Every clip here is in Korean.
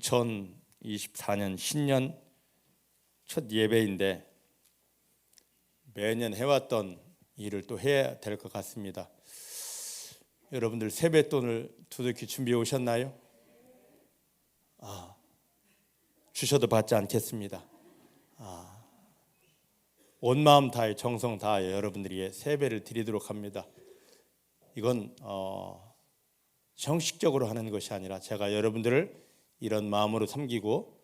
2024년 신년 첫 예배인데 매년 해왔던 일을 또 해야 될 것 같습니다. 여러분들 세뱃돈을 두둑히 준비해 오셨나요? 주셔도 받지 않겠습니다. 온 마음 다해 정성 다해 여러분들이 세배를 드리도록 합니다. 이건 형식적으로 하는 것이 아니라 제가 여러분들을 이런 마음으로 섬기고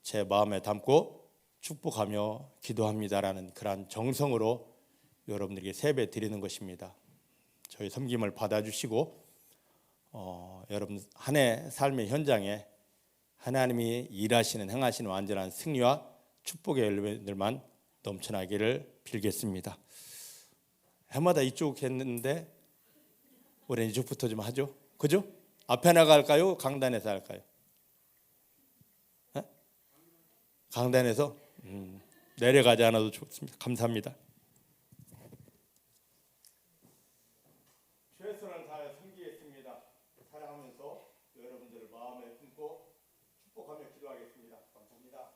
제 마음에 담고 축복하며 기도합니다라는 그러한 정성으로 여러분들에게 세배 드리는 것입니다. 저희 섬김을 받아주시고 여러분 한 해 삶의 현장에 하나님이 일하시는 행하시는 완전한 승리와 축복의 열매들만 넘쳐나기를 빌겠습니다. 해마다 이쪽 했는데 올해는 이쪽부터 좀 하죠. 그죠? 앞에 나갈까요? 강단에서 할까요? 강단에서 내려가지 않아도 좋습니다. 감사합니다. 최선을 다해 섬기겠습니다. 사랑하면서 여러분들을 마음에 품고 축복하며 기도하겠습니다. 감사합니다.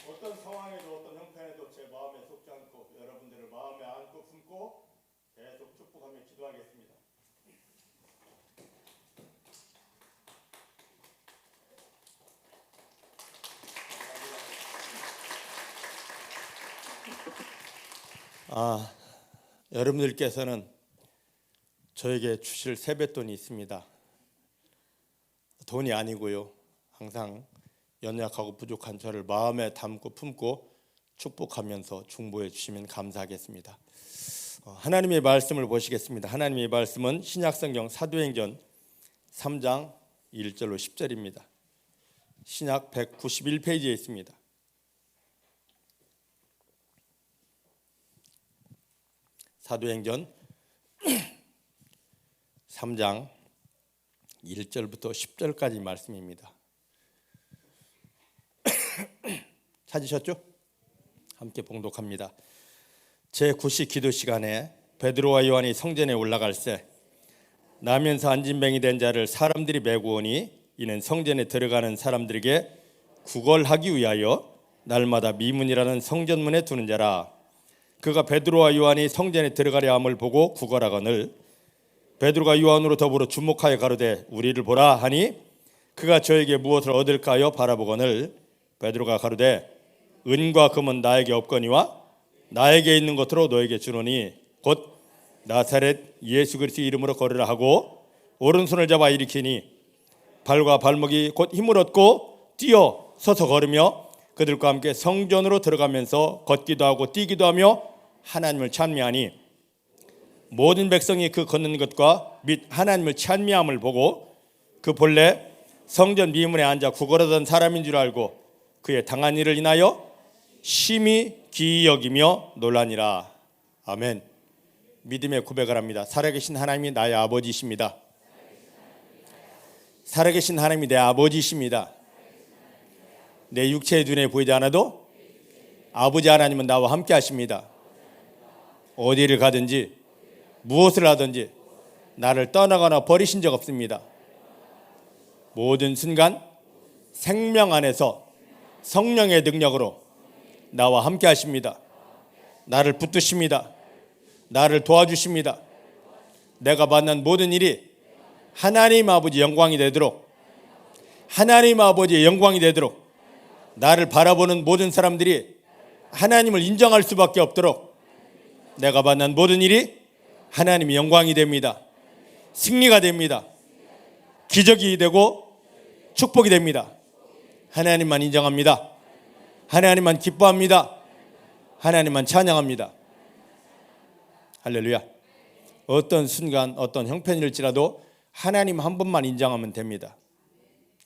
어떤 상황에도 어떤 형편에도 제 마음에 속지 않고 여러분들을 마음에 안고 품고 계속 축복하며 기도하겠습니다. 여러분들께서는 저에게 주실 세뱃돈이 있습니다. 돈이 아니고요. 항상 연약하고 부족한 저를 마음에 담고 품고 축복하면서 중보해 주시면 감사하겠습니다. 하나님의 말씀을 보시겠습니다. 하나님의 말씀은 신약성경 사도행전 3장 1절로 10절입니다. 신약 191페이지에 있습니다. 사도행전 3장 1절부터 10절까지 말씀입니다. 찾으셨죠? 함께 봉독합니다. 제9시 기도 시간에 베드로와 요한이 성전에 올라갈새 나면서 안진뱅이 된 자를 사람들이 메고 오니 이는 성전에 들어가는 사람들에게 구걸하기 위하여 날마다 미문이라는 성전문에 두는 자라. 그가 베드로와 요한이 성전에 들어가려 함을 보고 구걸하거늘 베드로가 요한으로 더불어 주목하여 가로되 우리를 보라 하니 그가 저에게 무엇을 얻을까요 바라보거늘 베드로가 가로되 은과 금은 나에게 없거니와 나에게 있는 것으로 너에게 주노니 곧 나사렛 예수 그리스도의 이름으로 걸으라 하고 오른손을 잡아 일으키니 발과 발목이 곧 힘을 얻고 뛰어 서서 걸으며 그들과 함께 성전으로 들어가면서 걷기도 하고 뛰기도 하며 하나님을 찬미하니 모든 백성이 그 걷는 것과 및 하나님을 찬미함을 보고 그 본래 성전 미문에 앉아 구걸하던 사람인 줄 알고 그의 당한 일을 인하여 심히 기이 여기며 놀라니라. 아멘. 믿음의 고백을 합니다. 살아계신 하나님이 나의 아버지이십니다. 살아계신 하나님이 내 아버지이십니다. 내 육체의 눈에 보이지 않아도 아버지 하나님은 나와 함께 하십니다. 어디를 가든지 무엇을 하든지 나를 떠나거나 버리신 적 없습니다. 모든 순간 생명 안에서 성령의 능력으로 나와 함께 하십니다. 나를 붙드십니다. 나를 도와주십니다. 내가 만난 모든 일이 하나님 아버지 영광이 되도록 하나님 아버지의 영광이 되도록 나를 바라보는 모든 사람들이 하나님을 인정할 수밖에 없도록 내가 만난 모든 일이 하나님의 영광이 됩니다. 승리가 됩니다. 기적이 되고 축복이 됩니다. 하나님만 인정합니다. 하나님만 기뻐합니다. 하나님만 찬양합니다. 할렐루야. 어떤 순간 어떤 형편일지라도 하나님 한 분만 인정하면 됩니다.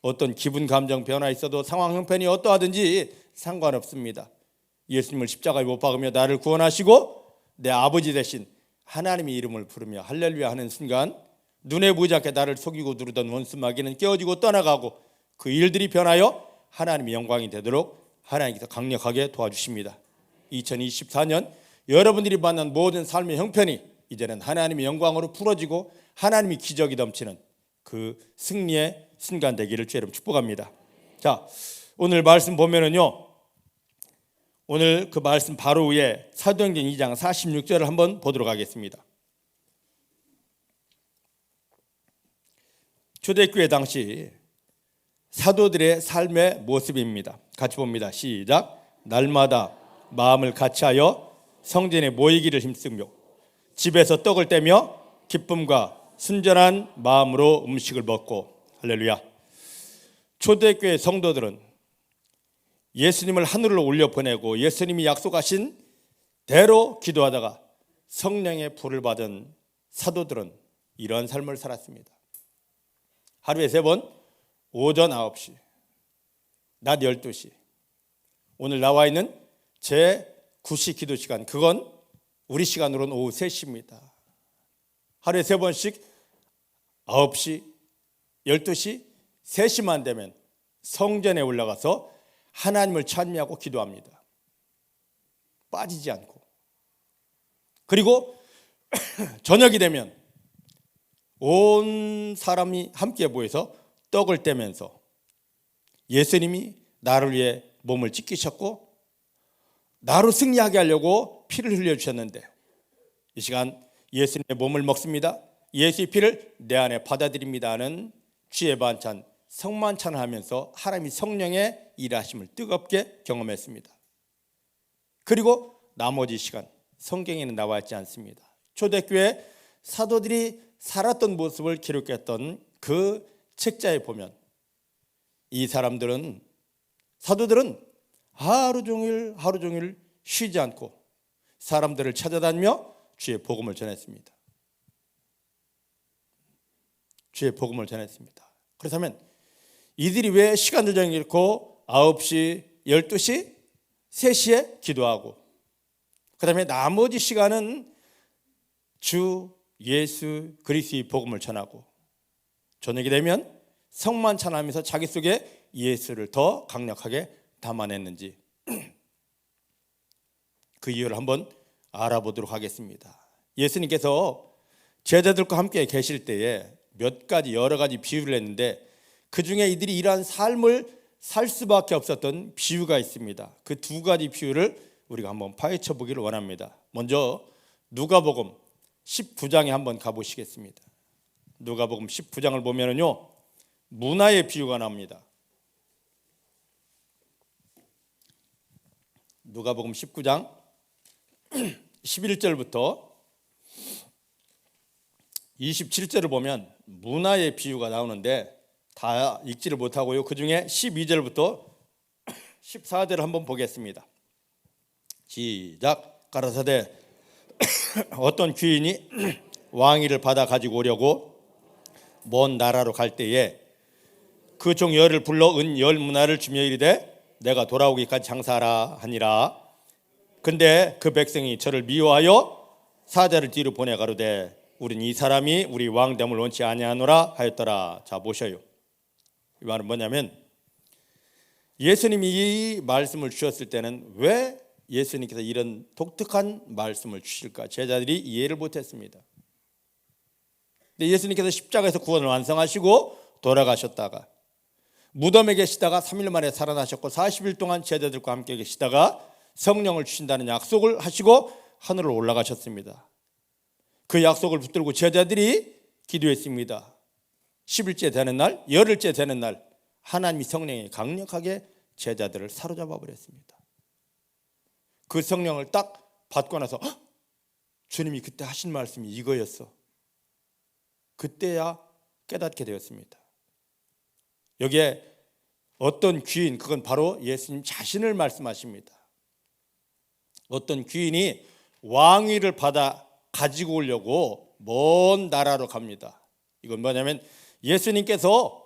어떤 기분 감정 변화 있어도 상황 형편이 어떠하든지 상관없습니다. 예수님을 십자가에 못 박으며 나를 구원하시고 내 아버지 대신 하나님의 이름을 부르며 할렐루야 하는 순간 눈에 보이지 않게 나를 속이고 누르던 원수 마귀는 깨어지고 떠나가고 그 일들이 변하여 하나님의 영광이 되도록 하나님께서 강력하게 도와주십니다. 2024년 여러분들이 만난 모든 삶의 형편이 이제는 하나님의 영광으로 풀어지고 하나님의 기적이 넘치는 그 승리의 순간 되기를 주의 이름 축복합니다. 자, 오늘 말씀 보면은요, 오늘 그 말씀 바로 위에 사도행전 2장 46절을 한번 보도록 하겠습니다. 초대교회 당시 사도들의 삶의 모습입니다. 같이 봅니다. 시작. 날마다 마음을 같이하여 성전에 모이기를 힘쓰며 집에서 떡을 떼며 기쁨과 순전한 마음으로 음식을 먹고. 할렐루야. 초대교회 성도들은 예수님을 하늘로 올려 보내고 예수님이 약속하신 대로 기도하다가 성령의 불을 받은 사도들은 이런 삶을 살았습니다. 하루에 3번, 오전 9시, 낮 12시. 오늘 나와 있는 제 9시 기도 시간, 그건 우리 시간으로는 오후 3시입니다. 하루에 3번씩 9시, 12시, 3시만 되면 성전에 올라가서 하나님을 찬미하고 기도합니다. 빠지지 않고. 그리고 저녁이 되면 온 사람이 함께 모여서 떡을 떼면서 예수님이 나를 위해 몸을 찢기셨고 나로 승리하게 하려고 피를 흘려주셨는데 이 시간 예수님의 몸을 먹습니다. 예수의 피를 내 안에 받아들입니다 하는 주의 반찬, 성만찬을 하면서 하나님이 성령의 일하심을 뜨겁게 경험했습니다. 그리고 나머지 시간 성경에는 나와 있지 않습니다. 초대교회 사도들이 살았던 모습을 기록했던 그 책자에 보면 이 사람들은, 사도들은 하루 종일 쉬지 않고 사람들을 찾아다니며 주의 복음을 전했습니다. 주의 복음을 전했습니다. 그렇다면 이들이 왜 시간을 정해놓고 9시, 12시, 3시에 기도하고 그 다음에 나머지 시간은 주 예수 그리스도의 복음을 전하고 저녁이 되면 성만 찬하면서 자기 속에 예수를 더 강력하게 담아냈는지 그 이유를 한번 알아보도록 하겠습니다. 예수님께서 제자들과 함께 계실 때에 몇 가지 여러 가지 비유를 했는데 그 중에 이들이 이러한 삶을 살 수밖에 없었던 비유가 있습니다. 그 2가지 비유를 우리가 한번 파헤쳐 보기를 원합니다. 먼저 누가복음 19장에 한번 가보시겠습니다. 누가복음 19장을 보면은요 문화의 비유가 나옵니다. 누가복음 19장 11절부터 27절을 보면 문화의 비유가 나오는데 다 읽지를 못하고요. 그 중에 12절부터 14절을 한번 보겠습니다. 시작. 가라사대 어떤 귀인이 왕위를 받아 가지고 오려고 먼 나라로 갈 때에 그 종 열을 불러 은 10문화를 주며 이르되 내가 돌아오기까지 장사하라 하니라. 근데 그 백성이 저를 미워하여 사자를 뒤로 보내 가로되 우린 이 사람이 우리 왕됨을 원치 아니하노라 하였더라. 자 보셔요. 이 말은 뭐냐면 예수님이 이 말씀을 주셨을 때는 왜 예수님께서 이런 독특한 말씀을 주실까 제자들이 이해를 못했습니다. 근데 예수님께서 십자가에서 구원을 완성하시고 돌아가셨다가 무덤에 계시다가 3일 만에 살아나셨고 40일 동안 제자들과 함께 계시다가 성령을 주신다는 약속을 하시고 하늘로 올라가셨습니다. 그 약속을 붙들고 제자들이 기도했습니다. 10일째 되는 날, 열흘째 되는 날 하나님이 성령이 강력하게 제자들을 사로잡아 버렸습니다. 그 성령을 딱 받고 나서 주님이 그때 하신 말씀이 이거였어. 그때야 깨닫게 되었습니다. 여기에 어떤 귀인, 그건 바로 예수님 자신을 말씀하십니다. 어떤 귀인이 왕위를 받아 가지고 오려고 먼 나라로 갑니다. 이건 뭐냐면 예수님께서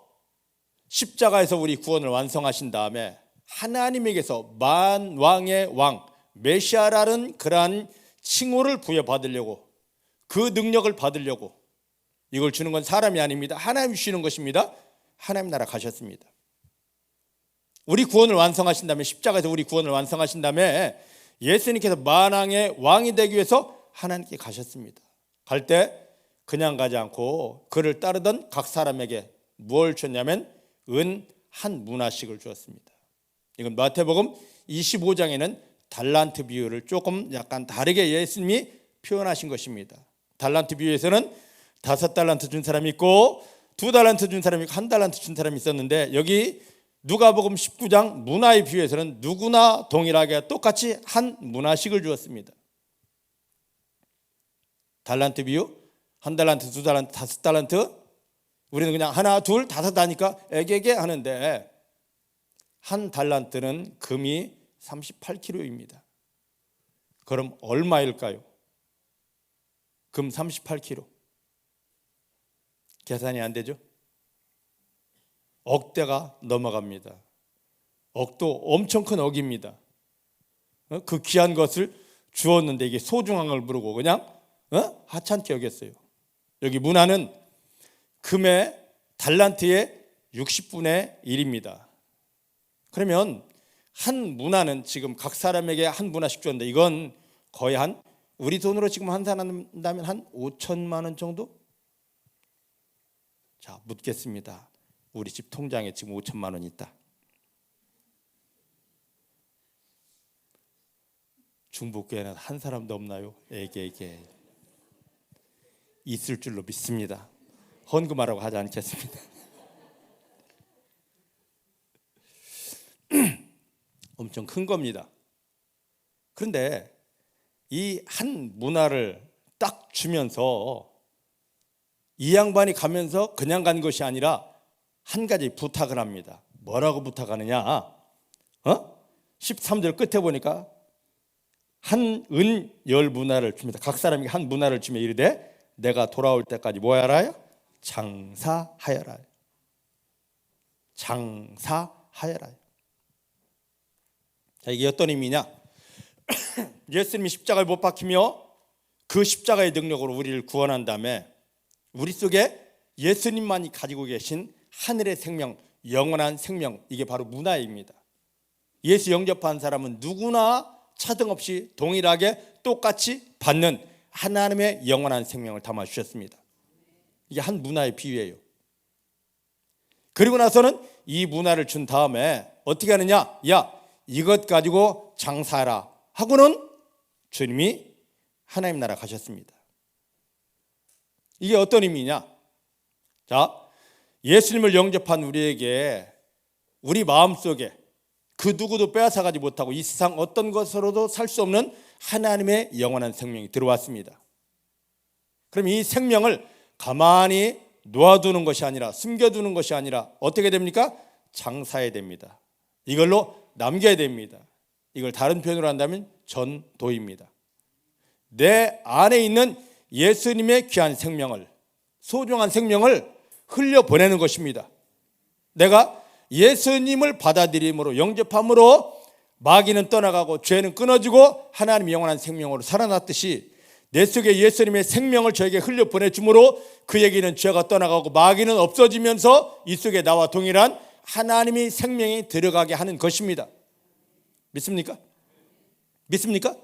십자가에서 우리 구원을 완성하신 다음에 하나님에게서 만왕의 왕 메시아라는 그러한 칭호를 부여받으려고 그 능력을 받으려고 이걸 주는 건 사람이 아닙니다. 하나님이 주시는 것입니다. 하나님 나라 가셨습니다. 우리 구원을 완성하신 다음에, 십자가에서 우리 구원을 완성하신 다음에 예수님께서 만왕의 왕이 되기 위해서 하나님께 가셨습니다. 갈 때 그냥 가지 않고 그를 따르던 각 사람에게 무엇을 주었냐면 은 한 문화씩을 주었습니다. 이건 마태복음 25장에는 달란트 비유를 조금 약간 다르게 예수님이 표현하신 것입니다. 달란트 비유에서는 5달란트 준 사람이 있고 2달란트 준 사람이 있고 1달란트 준 사람이 있었는데, 여기 누가복음 19장 문화의 비유에서는 누구나 동일하게 똑같이 한 문화씩을 주었습니다. 달란트 비유, 1달란트, 2달란트, 5달란트. 우리는 그냥 하나, 둘, 5 하니까 애게게 하는데, 한 달란트는 금이 38kg입니다. 그럼 얼마일까요? 금 38kg. 계산이 안 되죠? 억대가 넘어갑니다. 억도 엄청 큰 억입니다. 그 귀한 것을 주었는데 이게 소중한 걸 모르고 그냥 하찮게 여겼어요. 여기 문화는 금의 달란트의 60분의 1입니다. 그러면 한 문화는 지금 각 사람에게 한 문화씩 줬는데, 이건 거의 한 우리 돈으로 지금 환산한다면 한 5천만 원 정도? 자, 묻겠습니다. 우리 집 통장에 지금 5천만 원 있다. 중복교회는 한 사람도 없나요? 에게 있을 줄로 믿습니다. 헌금하라고 하지 않겠습니다. 엄청 큰 겁니다. 그런데 이 한 문화를 딱 주면서 이 양반이 가면서 그냥 간 것이 아니라 한 가지 부탁을 합니다. 뭐라고 부탁하느냐? 13절 끝에 보니까 한 은 10문화를 줍니다. 각 사람에게 한 문화를 주며 이르되 내가 돌아올 때까지 뭐 하라요? 장사하여라. 장사하여라. 자, 이게 어떤 의미냐? 예수님이 십자가에 못 박히며 그 십자가의 능력으로 우리를 구원한 다음에 우리 속에 예수님만이 가지고 계신 하늘의 생명, 영원한 생명, 이게 바로 문화입니다. 예수 영접한 사람은 누구나 차등 없이 동일하게 똑같이 받는 하나님의 영원한 생명을 담아 주셨습니다. 이게 한 문화의 비유예요. 그리고 나서는 이 문화를 준 다음에 어떻게 하느냐? 야, 이것 가지고 장사하라 하고는 주님이 하나님 나라 가셨습니다. 이게 어떤 의미냐? 자, 예수님을 영접한 우리에게 우리 마음속에 그 누구도 빼앗아가지 못하고 이 세상 어떤 것으로도 살 수 없는 하나님의 영원한 생명이 들어왔습니다. 그럼 이 생명을 가만히 놓아두는 것이 아니라, 숨겨두는 것이 아니라 어떻게 됩니까? 장사해야 됩니다. 이걸로 남겨야 됩니다. 이걸 다른 표현으로 한다면 전도입니다. 내 안에 있는 예수님의 귀한 생명을, 소중한 생명을 흘려보내는 것입니다. 내가 예수님을 받아들임으로, 영접함으로 마귀는 떠나가고 죄는 끊어지고 하나님의 영원한 생명으로 살아났듯이 내 속에 예수님의 생명을 저에게 흘려보내줌으로 그에게는 죄가 떠나가고 마귀는 없어지면서 이 속에 나와 동일한 하나님의 생명이 들어가게 하는 것입니다. 믿습니까? 믿습니까?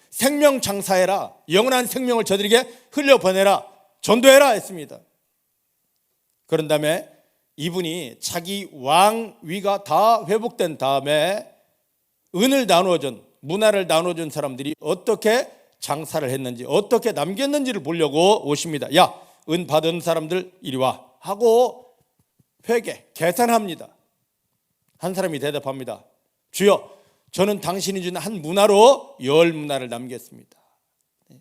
생명 장사해라, 영원한 생명을 저들에게 흘려보내라, 전도해라 했습니다. 그런 다음에 이분이 자기 왕위가 다 회복된 다음에 은을 나누어준, 문화를 나누어준 사람들이 어떻게 장사를 했는지, 어떻게 남겼는지를 보려고 오십니다. 야, 은 받은 사람들 이리 와 하고 회계, 계산합니다. 한 사람이 대답합니다. 주여, 저는 당신이 준 한 문화로 10문화를 남겼습니다.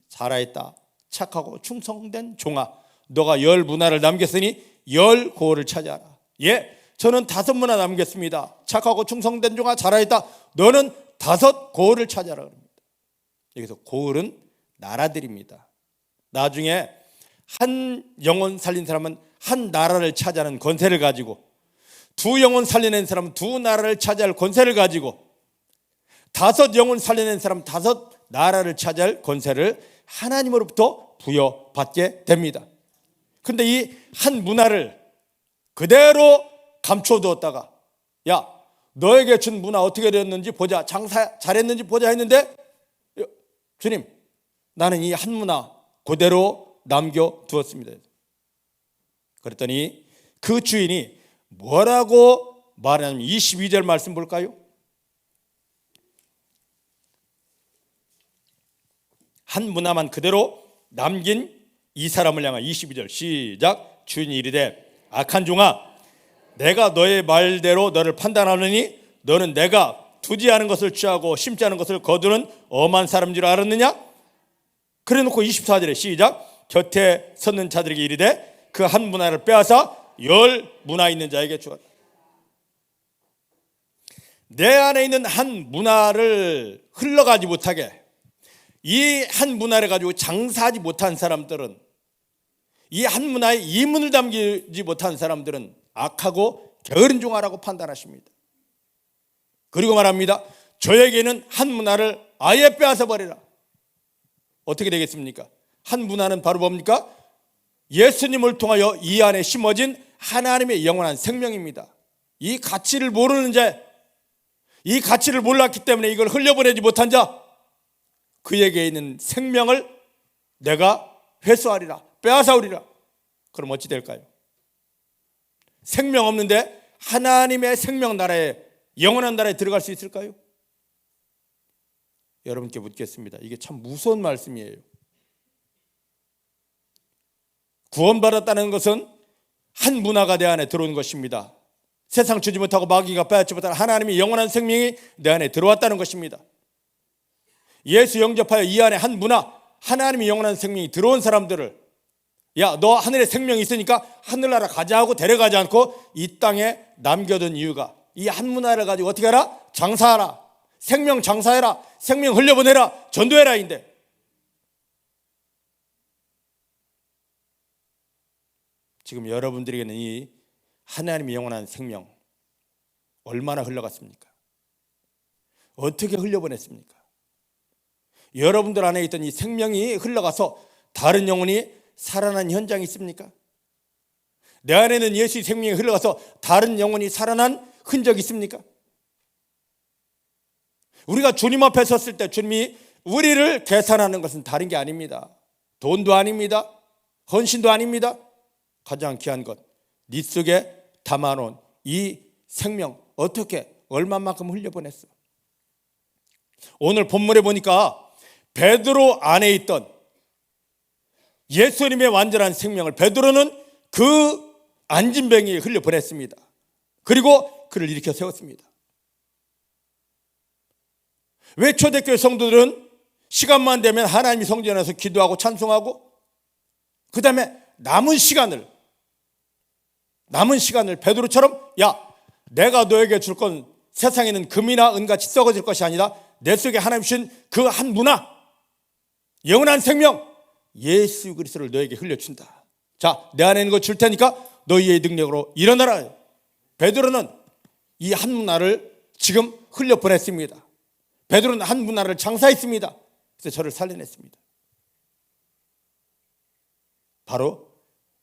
잘하였다, 착하고 충성된 종아, 너가 10문화를 남겼으니 10고을을 차지하라. 예, 저는 5문화 남겼습니다. 착하고 충성된 종아, 잘하였다, 너는 5고을을 차지하라 그럽니다. 여기서 고을은 나라들입니다. 나중에 한 영혼 살린 사람은 한 나라를 차지하는 권세를 가지고, 2 영혼 살려낸 사람은 2 나라를 차지할 권세를 가지고, 5 영혼 살려낸 사람은 5 나라를 차지할 권세를 하나님으로부터 부여받게 됩니다. 그런데 이 한 문화를 그대로 감춰두었다가, 야, 너에게 준 문화 어떻게 되었는지 보자, 장사 잘했는지 보자 했는데, 주님, 나는 이 한 문화 그대로 남겨두었습니다. 그랬더니 그 주인이 뭐라고 말하냐면 22절 말씀 볼까요? 한 문화만 그대로 남긴 이 사람을 향한 22절 시작. 주인이 이르되 악한 종아, 내가 너의 말대로 너를 판단하느니 너는 내가 두지 않은 것을 취하고 심지 않은 것을 거두는 엄한 사람인 줄 알았느냐? 그래 놓고 24절에 시작. 곁에 섰는 자들에게 이르되 그 한 문화를 빼앗아 10 문화 있는 자에게 주었다. 내 안에 있는 한 문화를 흘러가지 못하게, 이 한 문화를 가지고 장사하지 못한 사람들은, 이 한 문화에 이문을 담기지 못한 사람들은 악하고 게으른 종아라고 판단하십니다. 그리고 말합니다. 저에게는 한 문화를 아예 빼앗아 버리라. 어떻게 되겠습니까? 한 문화는 바로 뭡니까? 예수님을 통하여 이 안에 심어진 하나님의 영원한 생명입니다. 이 가치를 모르는 자, 이 가치를 몰랐기 때문에 이걸 흘려보내지 못한 자, 그에게 있는 생명을 내가 회수하리라, 빼앗아오리라. 그럼 어찌 될까요? 생명 없는데 하나님의 생명 나라에, 영원한 나라에 들어갈 수 있을까요? 여러분께 묻겠습니다. 이게 참 무서운 말씀이에요. 구원받았다는 것은 한 문화가 내 안에 들어온 것입니다. 세상 주지 못하고 마귀가 빼앗지 못한 하나님의 영원한 생명이 내 안에 들어왔다는 것입니다. 예수 영접하여 이 안에 한 문화, 하나님의 영원한 생명이 들어온 사람들을, 야, 너 하늘에 생명이 있으니까 하늘나라 가자 하고 데려가지 않고 이 땅에 남겨둔 이유가, 이 한 문화를 가지고 어떻게 하라? 장사하라, 생명 장사해라, 생명 흘려보내라, 전도해라 인데, 지금 여러분들에게는 이 하나님의 영원한 생명 얼마나 흘러갔습니까? 어떻게 흘려보냈습니까? 여러분들 안에 있던 이 생명이 흘러가서 다른 영혼이 살아난 현장이 있습니까? 내 안에는 예수의 생명이 흘러가서 다른 영혼이 살아난 흔적이 있습니까? 우리가 주님 앞에 섰을 때 주님이 우리를 계산하는 것은 다른 게 아닙니다. 돈도 아닙니다. 헌신도 아닙니다. 가장 귀한 것, 네 속에 담아놓은 이 생명 어떻게 얼마만큼 흘려보냈어? 오늘 본문에 보니까 베드로 안에 있던 예수님의 완전한 생명을 베드로는 그 안진뱅이에 흘려보냈습니다. 그리고 그를 일으켜 세웠습니다. 왜 초대교회 성도들은 시간만 되면 하나님이 성전에서 기도하고 찬송하고, 그 다음에 남은 시간을 베드로처럼, 야, 내가 너에게 줄 건 세상에는 금이나 은같이 썩어질 것이 아니라 내 속에 하나님 주신 그 한 문화, 영원한 생명 예수 그리스도를 너에게 흘려준다. 자, 내 안에 있는 거 줄 테니까 너희의 능력으로 일어나라. 베드로는 이 한 문화를 지금 흘려보냈습니다. 베드로는 한 문화를 장사했습니다. 그래서 저를 살려냈습니다. 바로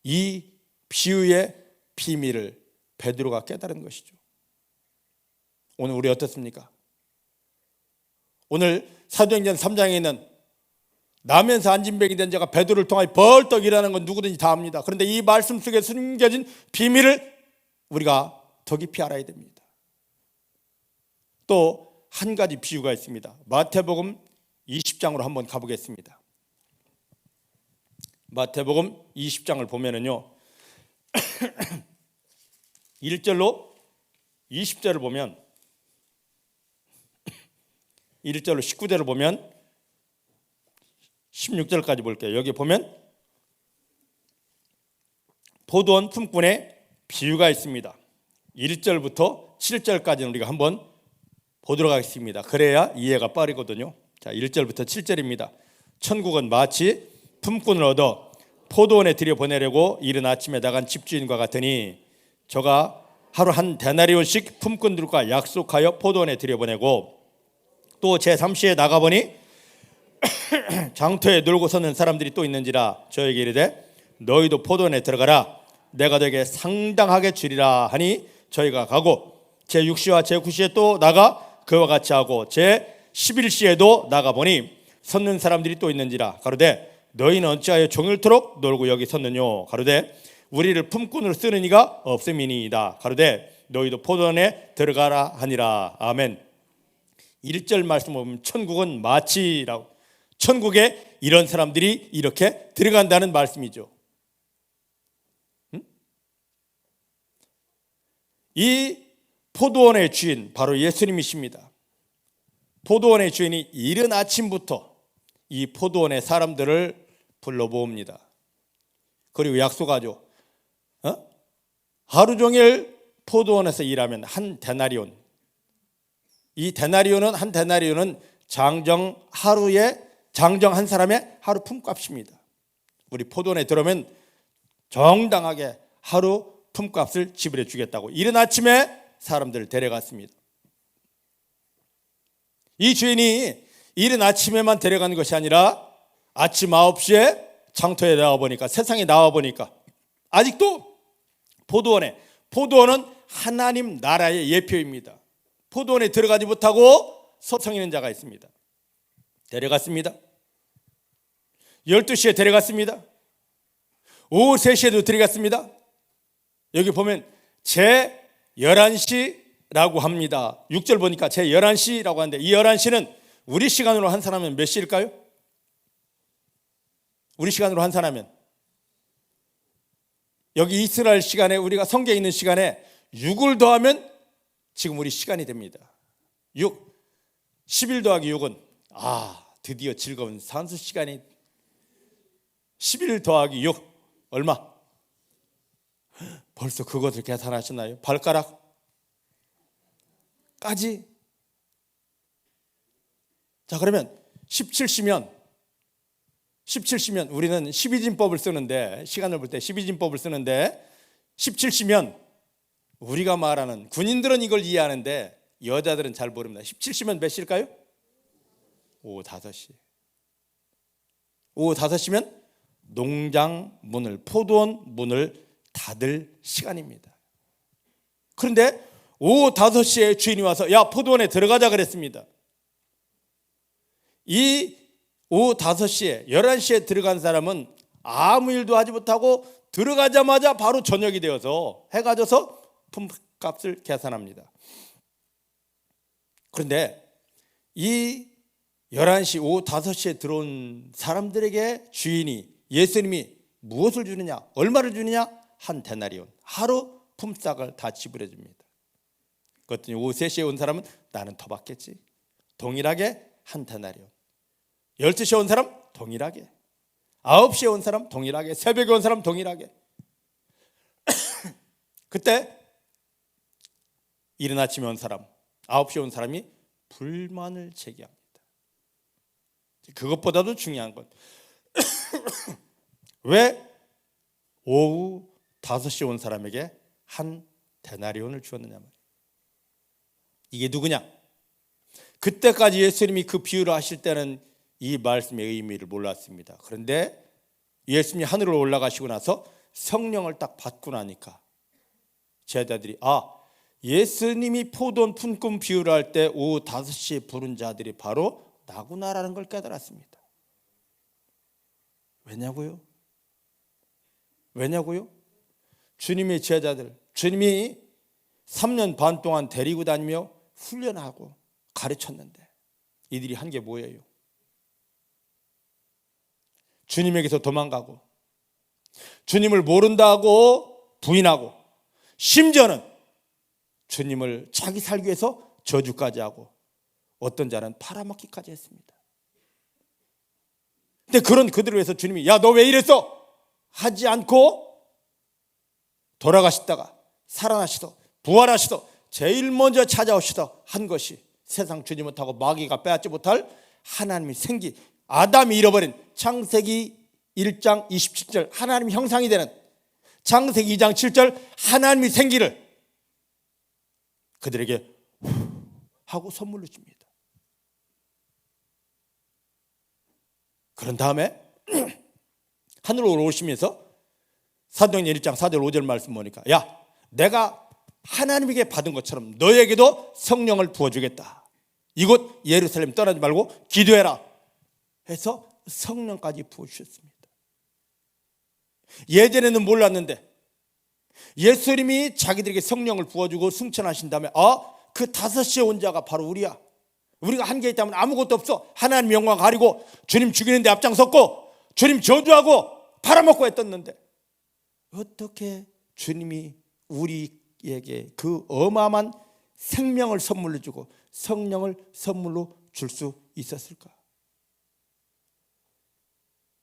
이 비유의 비밀을 베드로가 깨달은 것이죠. 오늘 우리 어떻습니까? 오늘 사도행전 3장에 있는 나면서 안진뱅이 된 자가 베드로를 통하여 벌떡 일어나는 건 누구든지 다 압니다. 그런데 이 말씀 속에 숨겨진 비밀을 우리가 더 깊이 알아야 됩니다. 또 한 가지 비유가 있습니다. 마태복음 20장으로 한번 가보겠습니다. 마태복음 20장을 보면은요, 1절로 20절을 보면, 1절로 19절을 보면 16절까지 볼게요. 여기 보면 포도원 품꾼의 비유가 있습니다. 1절부터 7절까지는 우리가 한번 보도록 하겠습니다. 그래야 이해가 빠르거든요. 자, 1절부터 7절입니다. 천국은 마치 품꾼을 얻어 포도원에 들여보내려고 이른 아침에 나간 집주인과 같으니, 저가 하루 한 데나리온씩 품꾼들과 약속하여 포도원에 들여보내고, 또 제3시에 나가보니 장터에 놀고 서는 사람들이 또 있는지라 저에게 이르되 너희도 포도원에 들어가라, 내가 너에게 상당하게 주리라 하니 저희가 가고 제6시와 제9시에 또 나가 그와 같이 하고 제11시에도 나가보니 섰는 사람들이 또 있는지라. 가로되 너희는 어찌하여 종일토록 놀고 여기 섰느뇨. 가로되 우리를 품꾼으로 쓰는 이가 없음이니이다. 가로되 너희도 포도원에 들어가라 하니라. 아멘. 1절 말씀 보면 천국은 마치라고, 천국에 이런 사람들이 이렇게 들어간다는 말씀이죠. 이 포도원의 주인 바로 예수님이십니다. 포도원의 주인이 이른 아침부터 이 포도원의 사람들을 불러모읍니다. 그리고 약속하죠. 하루 종일 포도원에서 일하면 한 데나리온, 이 데나리온은 한 데나리온은 장정 한 사람의 하루 품값입니다. 우리 포도원에 들어오면 정당하게 하루 품값을 지불해 주겠다고 이른 아침에 사람들을 데려갔습니다. 이 주인이 이른 아침에만 데려가는 것이 아니라 아침 9시에 장터에 나와보니까, 세상에 나와보니까 아직도 포도원은 하나님 나라의 예표입니다. 포도원에 들어가지 못하고 서성 있는 자가 있습니다. 데려갔습니다. 12시에 데려갔습니다. 오후 3시에도 데려갔습니다. 여기 보면 제 11시라고 합니다. 6절 보니까 제 11시라고 하는데, 이 11시는 우리 시간으로 한 사람은 몇 시일까요? 우리 시간으로 한 사람은, 여기 이스라엘 시간에, 우리가 성경에 있는 시간에 6을 더하면 지금 우리 시간이 됩니다. 11 더하기 6은 드디어 즐거운 산수 시간이, 11 더하기 6 얼마? 벌써 그것을 계산하셨나요? 발가락까지? 자, 그러면 17시면 우리는 12진법을 쓰는데, 시간을 볼 때 12진법을 쓰는데 17시면 우리가 말하는, 군인들은 이걸 이해하는데 여자들은 잘 모릅니다. 17시면 몇 시일까요? 오후 5시. 오후 5시면 농장 문을, 포도원 문을 닫을 시간입니다. 그런데 오후 5시에 주인이 와서 야, 포도원에 들어가자 그랬습니다. 이 오후 5시에 11시에 들어간 사람은 아무 일도 하지 못하고 들어가자마자 바로 저녁이 되어서 해가 져서 품값을 계산합니다. 그런데 이 11시, 오후 5시에 들어온 사람들에게 주인이, 예수님이 무엇을 주느냐, 얼마를 주느냐? 한 데나리온, 하루 품삯을 다 지불해 줍니다. 그랬더니 오후 3시에 온 사람은 나는 더 받겠지. 동일하게 한 데나리온. 12시에 온 사람 동일하게, 9시에 온 사람 동일하게, 새벽에 온 사람 동일하게. 그때 이른 아침에 온 사람, 9시에 온 사람이 불만을 제기합니다. 그것보다도 중요한 건 왜 오후 5시에 온 사람에게 한 데나리온을 주었느냐 말이에요. 이게 누구냐? 그때까지 예수님이 그 비유를 하실 때는 이 말씀의 의미를 몰랐습니다. 그런데 예수님이 하늘로 올라가시고 나서 성령을 딱 받고 나니까 제자들이 예수님이 포도원 품꾼 비유를 할 때 오후 5시에 부른 자들이 바로 나구나라는 걸 깨달았습니다. 왜냐고요? 주님의 제자들, 주님이 3년 반 동안 데리고 다니며 훈련하고 가르쳤는데 이들이 한 게 뭐예요? 주님에게서 도망가고, 주님을 모른다고 부인하고, 심지어는 주님을 자기 살기 위해서 저주까지 하고, 어떤 자는 팔아먹기까지 했습니다. 근데 그런 그들을 위해서 주님이 야, 너 왜 이랬어? 하지 않고 돌아가시다가 살아나시다, 부활하시다, 제일 먼저 찾아오시다 한 것이 세상 주지 못하고 마귀가 빼앗지 못할 하나님의 생기, 아담이 잃어버린 창세기 1장 27절 하나님 형상이 되는 창세기 2장 7절 하나님의 생기를 그들에게 하고 선물로 줍니다. 그런 다음에 하늘로 오시면서 사도행전 1장 4절 5절 말씀 보니까 야, 내가 하나님에게 받은 것처럼 너에게도 성령을 부어주겠다. 이곳 예루살렘 떠나지 말고 기도해라 해서 성령까지 부어주셨습니다. 예전에는 몰랐는데 예수님이 자기들에게 성령을 부어주고 승천하신 다음에 그 5시에 온 자가 바로 우리야. 우리가 한계 있다면 아무것도 없어. 하나님 영광 가리고 주님 죽이는데 앞장섰고 주님 저주하고 팔아먹고 했었는데 어떻게 주님이 우리에게 그 어마어마한 생명을 선물로 주고 성령을 선물로 줄 수 있었을까?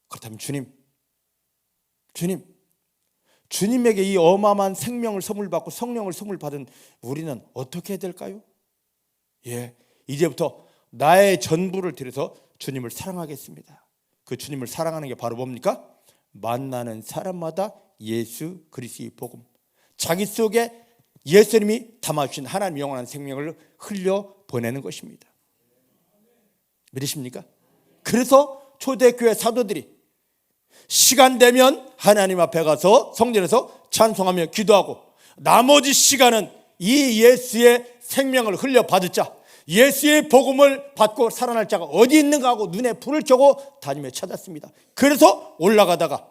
그렇다면 주님에게 이 어마어마한 생명을 선물 받고 성령을 선물 받은 우리는 어떻게 해야 될까요? 이제부터 나의 전부를 들여서 주님을 사랑하겠습니다. 그 주님을 사랑하는 게 바로 뭡니까? 만나는 사람마다 예수 그리스도의 복음, 자기 속에 예수님이 담아주신 하나님 영원한 생명을 흘려 보내는 것입니다. 믿으십니까? 그래서 초대교회 사도들이 시간 되면 하나님 앞에 가서 성전에서 찬송하며 기도하고 나머지 시간은 이 예수의 생명을 흘려 받자, 예수의 복음을 받고 살아날 자가 어디 있는가 하고 눈에 불을 켜고 다니며 찾았습니다. 그래서 올라가다가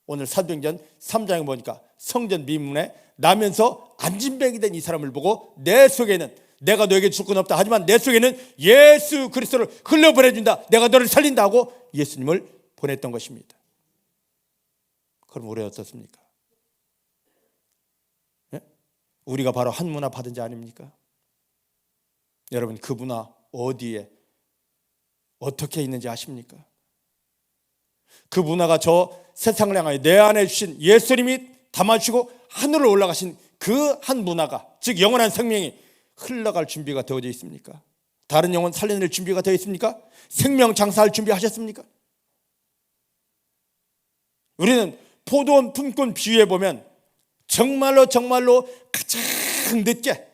오늘 사도행전 3장에 보니까 성전 미문에 나면서 안진뱅이 된 이 사람을 보고 내 속에는 내가 너에게 줄 건 없다 하지만 내 속에는 예수 그리스도를 흘려보내준다, 내가 너를 살린다 하고 예수님을 보냈던 것입니다. 그럼 우리 어떻습니까? 우리가 바로 한 문화 받은 자 아닙니까? 여러분 그 문화 어디에 어떻게 있는지 아십니까? 그 문화가 저 세상을 향하여 내 안에 주신 예수님이 담아주시고 하늘로 올라가신 그 한 문화가, 즉 영원한 생명이 흘러갈 준비가 되어져 있습니까? 다른 영혼 살려낼 준비가 되어 있습니까? 생명 장사할 준비하셨습니까? 우리는 포도원 품꾼 비유해 보면 정말로 가장 늦게,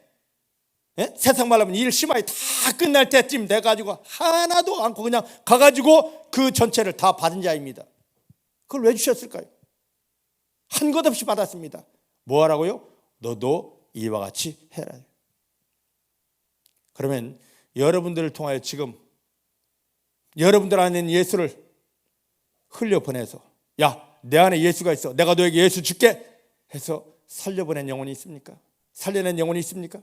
세상 말로 하면 일 심하게 다 끝날 때쯤 돼가지고 하나도 않고 그냥 가가지고 그 전체를 다 받은 자입니다. 그걸 왜 주셨을까요? 한 것 없이 받았습니다. 뭐 하라고요? 너도 이와 같이 해라. 그러면 여러분들을 통하여 지금 여러분들 안에 있는 예수를 흘려보내서 내 안에 예수가 있어, 내가 너에게 예수 줄게 해서 살려보낸 영혼이 있습니까? 살려낸 영혼이 있습니까?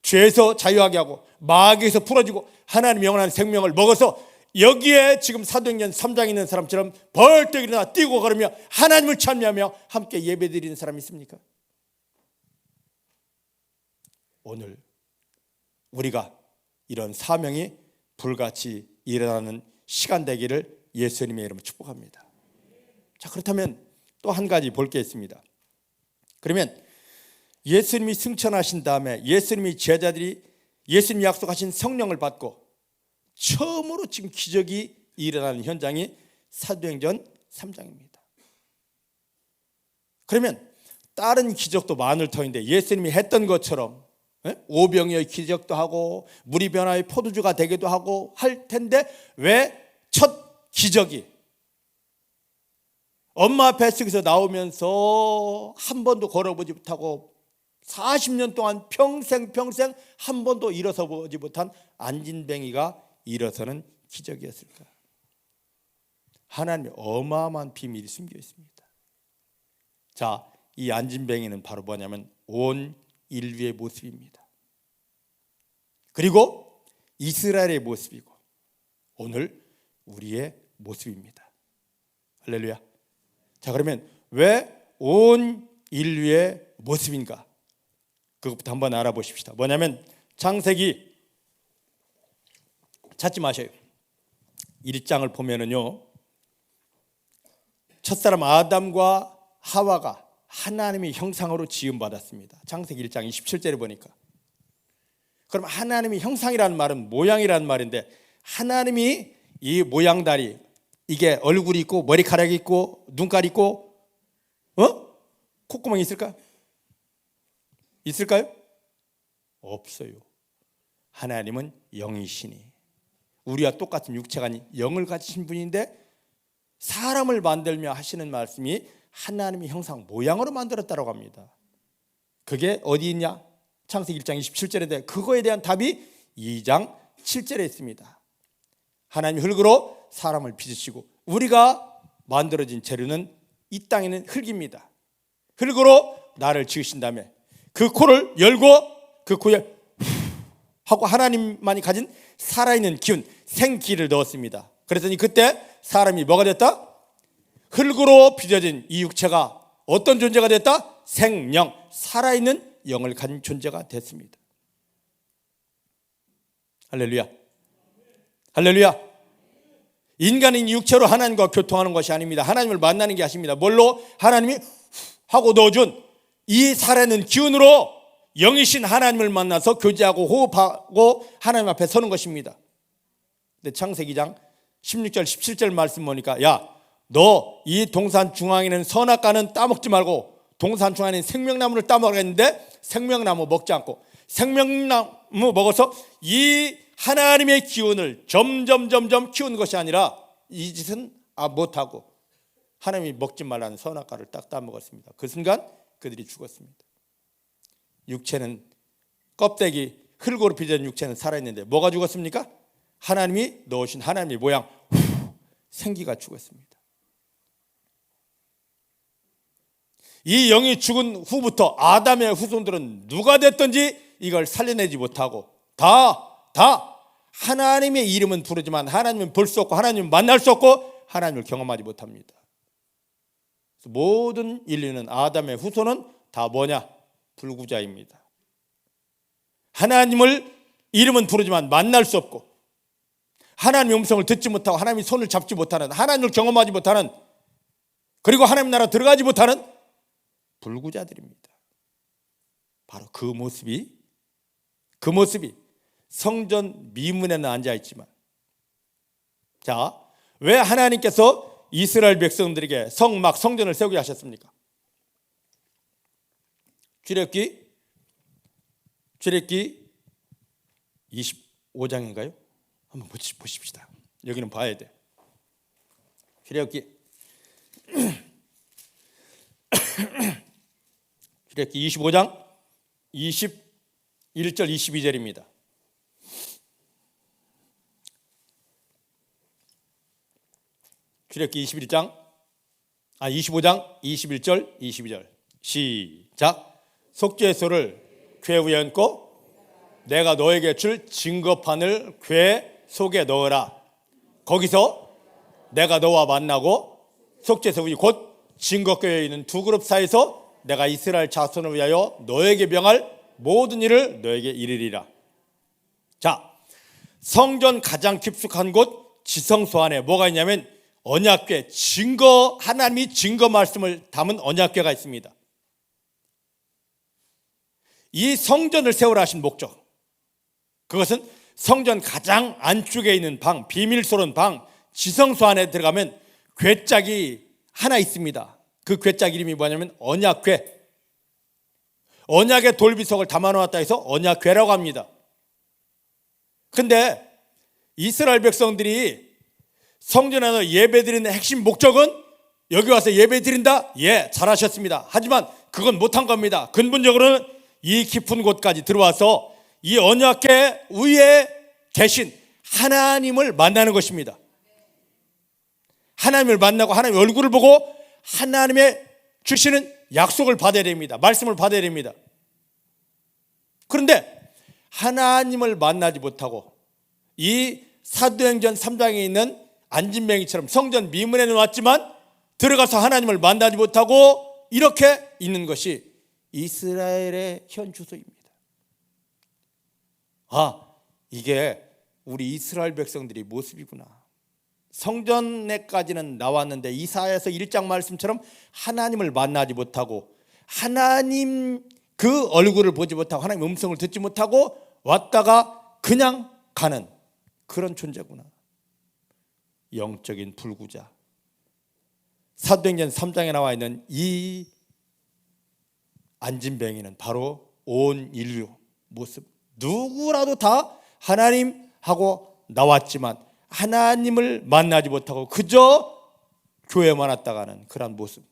죄에서 자유하게 하고 마귀에서 풀어주고 하나님 영원한 생명을 먹어서 여기에 지금 사도행전 3장에 있는 사람처럼 벌떡 일어나 뛰고 걸으며 하나님을 찬미하며 함께 예배드리는 사람이 있습니까? 오늘 우리가 이런 사명이 불같이 일어나는 시간 되기를 예수님의 이름으로 축복합니다. 자, 그렇다면 또 한 가지 볼 게 있습니다. 그러면 예수님이 승천하신 다음에 예수님이 제자들이 예수님이 약속하신 성령을 받고 처음으로 지금 기적이 일어나는 현장이 사도행전 3장입니다. 그러면 다른 기적도 많을 터인데 예수님이 했던 것처럼 오병이어의 기적도 하고 물이 변화의 포도주가 되기도 하고 할 텐데 왜 첫 기적이 엄마 뱃속에서 나오면서 한 번도 걸어보지 못하고 40년 동안 평생 한 번도 일어서 보지 못한 안진뱅이가 일어서는 기적이었을까? 하나님의 어마어마한 비밀이 숨겨 있습니다. 자, 이 안진뱅이는 바로 뭐냐면 온 인류의 모습입니다. 그리고 이스라엘의 모습이고 오늘 우리의 모습입니다. 할렐루야. 자, 그러면 왜 온 인류의 모습인가? 그것부터 한번 알아보십시다. 뭐냐면 창세기 찾지 마세요. 1장을 보면은요, 첫사람 아담과 하와가 하나님의 형상으로 지음받았습니다. 창세기 1장 27절에 보니까. 그럼 하나님의 형상이라는 말은 모양이라는 말인데 하나님이 이 모양다리, 이게 얼굴이 있고 머리카락이 있고 눈깔이 있고 콧구멍이 있을까? 있을까요? 없어요. 하나님은 영이시니 우리와 똑같은 육체가 아닌 영을 가지신 분인데 사람을 만들며 하시는 말씀이 하나님의 형상 모양으로 만들었다고 합니다. 그게 어디 있냐? 창세기 1장 27절인데 그거에 대한 답이 2장 7절에 있습니다. 하나님이 흙으로 사람을 빚으시고 우리가 만들어진 재료는 이 땅에는 흙입니다. 흙으로 나를 지으신 다음에 그 코를 열고 그 코에 하고 하나님만이 가진 살아있는 기운, 생기를 넣었습니다. 그랬더니 그때 사람이 뭐가 됐다? 흙으로 빚어진 이 육체가 어떤 존재가 됐다? 생명, 살아있는 영을 가진 존재가 됐습니다. 할렐루야. 할렐루야. 인간은 육체로 하나님과 교통하는 것이 아닙니다. 하나님을 만나는 게 아닙니다. 뭘로? 하나님이 하고 넣어준 이 살아있는 기운으로 영이신 하나님을 만나서 교제하고 호흡하고 하나님 앞에 서는 것입니다. 근데 창세기 2장 16절 17절 말씀 보니까 야, 너 이 동산 중앙에는 선악과는 따먹지 말고 동산 중앙에는 생명나무를 따먹었는데 생명나무 먹지 않고 생명나무 먹어서 이 하나님의 기운을 점점 키우는 것이 아니라 이 짓은 못하고 하나님이 먹지 말라는 선악과를 딱 따먹었습니다. 그 순간 그들이 죽었습니다. 육체는 껍데기 흙으로 빚어진 육체는 살아있는데 뭐가 죽었습니까? 하나님이 넣으신 하나님의 모양 생기가 죽었습니다. 이 영이 죽은 후부터 아담의 후손들은 누가 됐든지 이걸 살려내지 못하고 다 하나님의 이름은 부르지만 하나님은 볼 수 없고 하나님은 만날 수 없고 하나님을 경험하지 못합니다. 모든 인류는 아담의 후손은 다 뭐냐? 불구자입니다. 하나님을 이름은 부르지만 만날 수 없고 하나님의 음성을 듣지 못하고 하나님의 손을 잡지 못하는 하나님을 경험하지 못하는 그리고 하나님 나라 들어가지 못하는 불구자들입니다. 바로 그 모습이 성전 미문에는 앉아있지만 자, 왜 하나님께서 이스라엘 백성들에게 성전을 세우게 하셨습니까? 출애굽기 25장인가요? 한번 보십시다. 여기는 봐야 돼. 출애굽기 25장 21절 22절입니다. 출애굽기 25장 21절 22절 시작. 속죄의 소를 궤 위에 얹고 내가 너에게 줄 증거판을 궤 속에 넣어라. 거기서 내가 너와 만나고 속죄소 위 곧 증거궤에 있는 두 그룹 사이에서 내가 이스라엘 자손을 위하여 너에게 명할 모든 일을 너에게 이르리라. 자, 성전 가장 깊숙한 곳 지성소 안에 뭐가 있냐면 언약궤, 하나님이 증거 말씀을 담은 언약궤가 있습니다. 이 성전을 세우라 하신 목적, 그것은 성전 가장 안쪽에 있는 방, 비밀스러운 방, 지성소 안에 들어가면 궤짝이 하나 있습니다. 그 궤짝 이름이 뭐냐면 언약궤. 언약의 돌비석을 담아놓았다 해서 언약궤라고 합니다. 근데 이스라엘 백성들이 성전에서 예배드리는 핵심 목적은 여기 와서 예배드린다? 예, 잘하셨습니다. 하지만 그건 못한 겁니다. 근본적으로는 이 깊은 곳까지 들어와서 이 언약궤 위에 계신 하나님을 만나는 것입니다. 하나님을 만나고 하나님의 얼굴을 보고 하나님의 주시는 약속을 받아야 됩니다. 말씀을 받아야 됩니다. 그런데 하나님을 만나지 못하고 이 사도행전 3장에 있는 안진뱅이처럼 성전 미문에 놓았지만 들어가서 하나님을 만나지 못하고 이렇게 있는 것이 이스라엘의 현 주소입니다. 이게 우리 이스라엘 백성들의 모습이구나. 성전에까지는 나왔는데 이사야서 1장 말씀처럼 하나님을 만나지 못하고 하나님 그 얼굴을 보지 못하고 하나님 음성을 듣지 못하고 왔다가 그냥 가는 그런 존재구나. 영적인 불구자. 사도행전 3장에 나와 있는 이 안진뱅이는 바로 온 인류 모습. 누구라도 다 하나님하고 나왔지만 하나님을 만나지 못하고 그저 교회만 왔다 가는 그런 모습.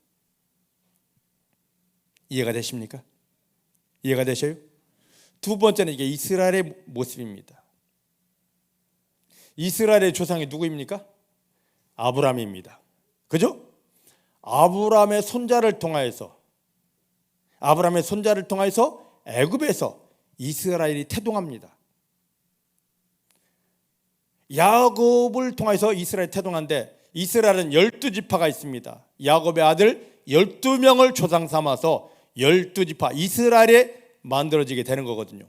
이해가 되십니까? 이해가 되셔요? 두 번째는 이게 이스라엘의 모습입니다. 이스라엘의 조상이 누구입니까? 아브라함입니다. 그죠? 아브라함의 손자를 통하여서 애굽에서 이스라엘이 태동합니다. 야곱을 통해서 이스라엘이 태동한데, 이스라엘은 12지파가 있습니다. 야곱의 아들 12명을 조상 삼아서 12지파 이스라엘이 만들어지게 되는 거거든요.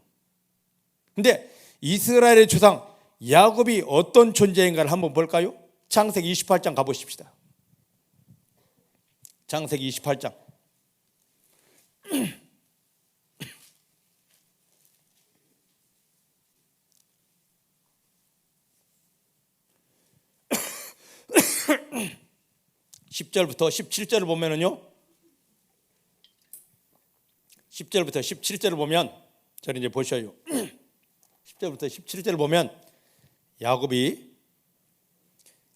근데 이스라엘의 조상 야곱이 어떤 존재인가를 한번 볼까요? 창세기 28장 가보십시다. 창세기 28장. 10절부터 17절을 보면은요, 10절부터 17절을 보면, 저를 이제 보셔요. 10절부터 17절을 보면 야곱이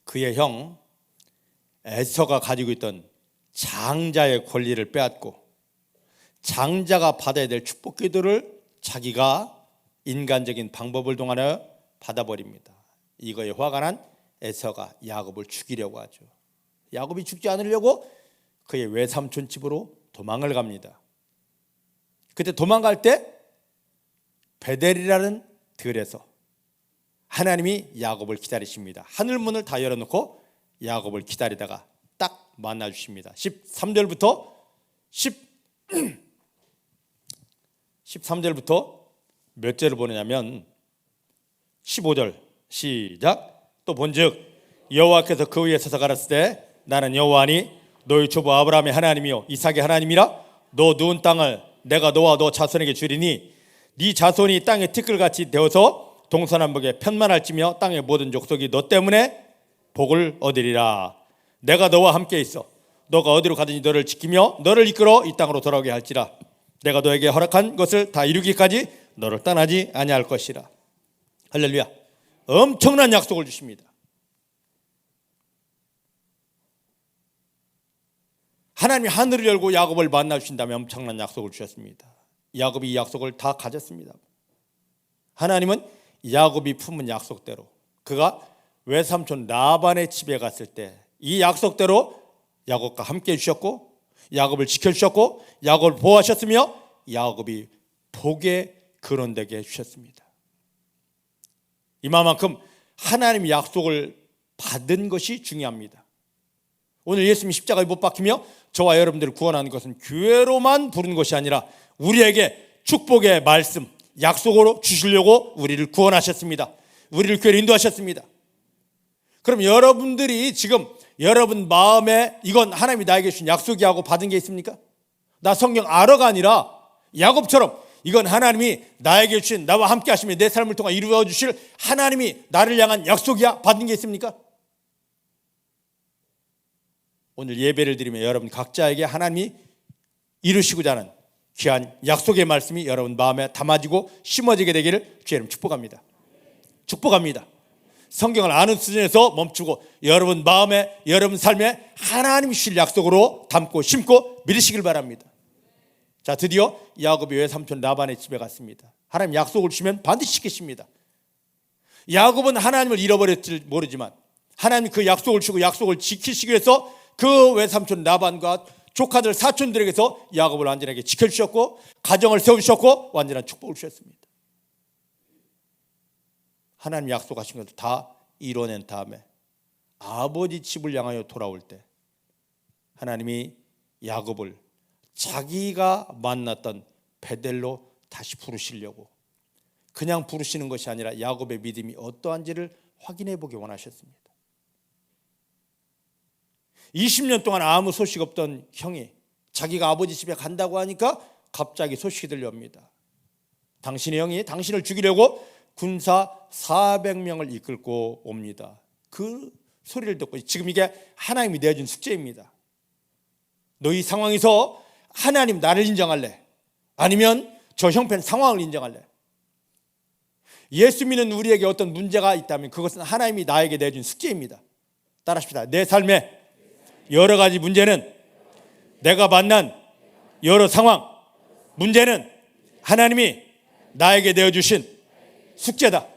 그의 형 에서가 가지고 있던 장자의 권리를 빼앗고 장자가 받아야 될 축복 기도를 자기가 인간적인 방법을 동하여 받아버립니다. 이거에 화가 난 에서가 야곱을 죽이려고 하죠. 야곱이 죽지 않으려고 그의 외삼촌 집으로 도망을 갑니다. 그때 도망갈 때 베델이라는 들에서 하나님이 야곱을 기다리십니다. 하늘문을 다 열어놓고 야곱을 기다리다가 딱 만나주십니다. 13절부터 13절부터 몇 절을 보느냐면 15절 시작. 또 본즉 여호와께서 그 위에 서서 가라사대 때 나는 여호와니 너희 조부 아브라함의 하나님이요 이삭의 하나님이라. 너 누운 땅을 내가 너와 너 자손에게 주리니 네 자손이 땅의 티끌같이 되어서 동서남북에 편만할지며 땅의 모든 족속이 너 때문에 복을 얻으리라. 내가 너와 함께 있어 너가 어디로 가든지 너를 지키며 너를 이끌어 이 땅으로 돌아오게 할지라. 내가 너에게 허락한 것을 다 이루기까지 너를 떠나지 아니할 것이라. 할렐루야. 엄청난 약속을 주십니다. 하나님이 하늘을 열고 야곱을 만나 주신 다음에 엄청난 약속을 주셨습니다. 야곱이 이 약속을 다 가졌습니다. 하나님은 야곱이 품은 약속대로 그가 외삼촌 라반의 집에 갔을 때 이 약속대로 야곱과 함께 해주셨고 야곱을 지켜주셨고 야곱을 보호하셨으며 야곱이 복의 근원되게 해주셨습니다. 이만큼 하나님의 약속을 받은 것이 중요합니다. 오늘 예수님이 십자가에 못 박히며 저와 여러분들을 구원하는 것은 교회로만 부르는 것이 아니라 우리에게 축복의 말씀, 약속으로 주시려고 우리를 구원하셨습니다. 우리를 교회로 인도하셨습니다. 그럼 여러분들이 지금 여러분 마음에 이건 하나님이 나에게 주신 약속이라고 받은 게 있습니까? 나 성경 알아가 아니라 야곱처럼 이건 하나님이 나에게 주신 나와 함께 하시며 내 삶을 통해 이루어 주실 하나님이 나를 향한 약속이야 받은 게 있습니까? 오늘 예배를 드리며 여러분 각자에게 하나님이 이루시고자 하는 귀한 약속의 말씀이 여러분 마음에 담아지고 심어지게 되기를 주의 이름 축복합니다. 축복합니다. 성경을 아는 수준에서 멈추고 여러분 마음에 여러분 삶에 하나님이 주실 약속으로 담고 심고 믿으시길 바랍니다. 자, 드디어 야곱이 외삼촌 라반의 집에 갔습니다. 하나님 약속을 주시면 반드시 지키십니다. 야곱은 하나님을 잃어버렸지 모르지만 하나님이 그 약속을 주고 약속을 지키시기 위해서 그 외삼촌 라반과 조카들 사촌들에게서 야곱을 완전하게 지켜주셨고 가정을 세우셨고 완전한 축복을 주셨습니다. 하나님 약속하신 것을 다 이뤄낸 다음에 아버지 집을 향하여 돌아올 때 하나님이 야곱을 자기가 만났던 베델로 다시 부르시려고 그냥 부르시는 것이 아니라 야곱의 믿음이 어떠한지를 확인해 보기 원하셨습니다. 20년 동안 아무 소식 없던 형이 자기가 아버지 집에 간다고 하니까 갑자기 소식이 들려옵니다. 당신의 형이 당신을 죽이려고 군사 400명을 이끌고 옵니다. 그 소리를 듣고 지금 이게 하나님이 내준 숙제입니다. 너희 상황에서 하나님 나를 인정할래? 아니면 저 형편 상황을 인정할래? 예수 믿는 우리에게 어떤 문제가 있다면 그것은 하나님이 나에게 내준 숙제입니다. 따라합시다. 내 삶에 여러 가지 문제는 내가 만난 여러 상황, 문제는 하나님이 나에게 내어주신 숙제다.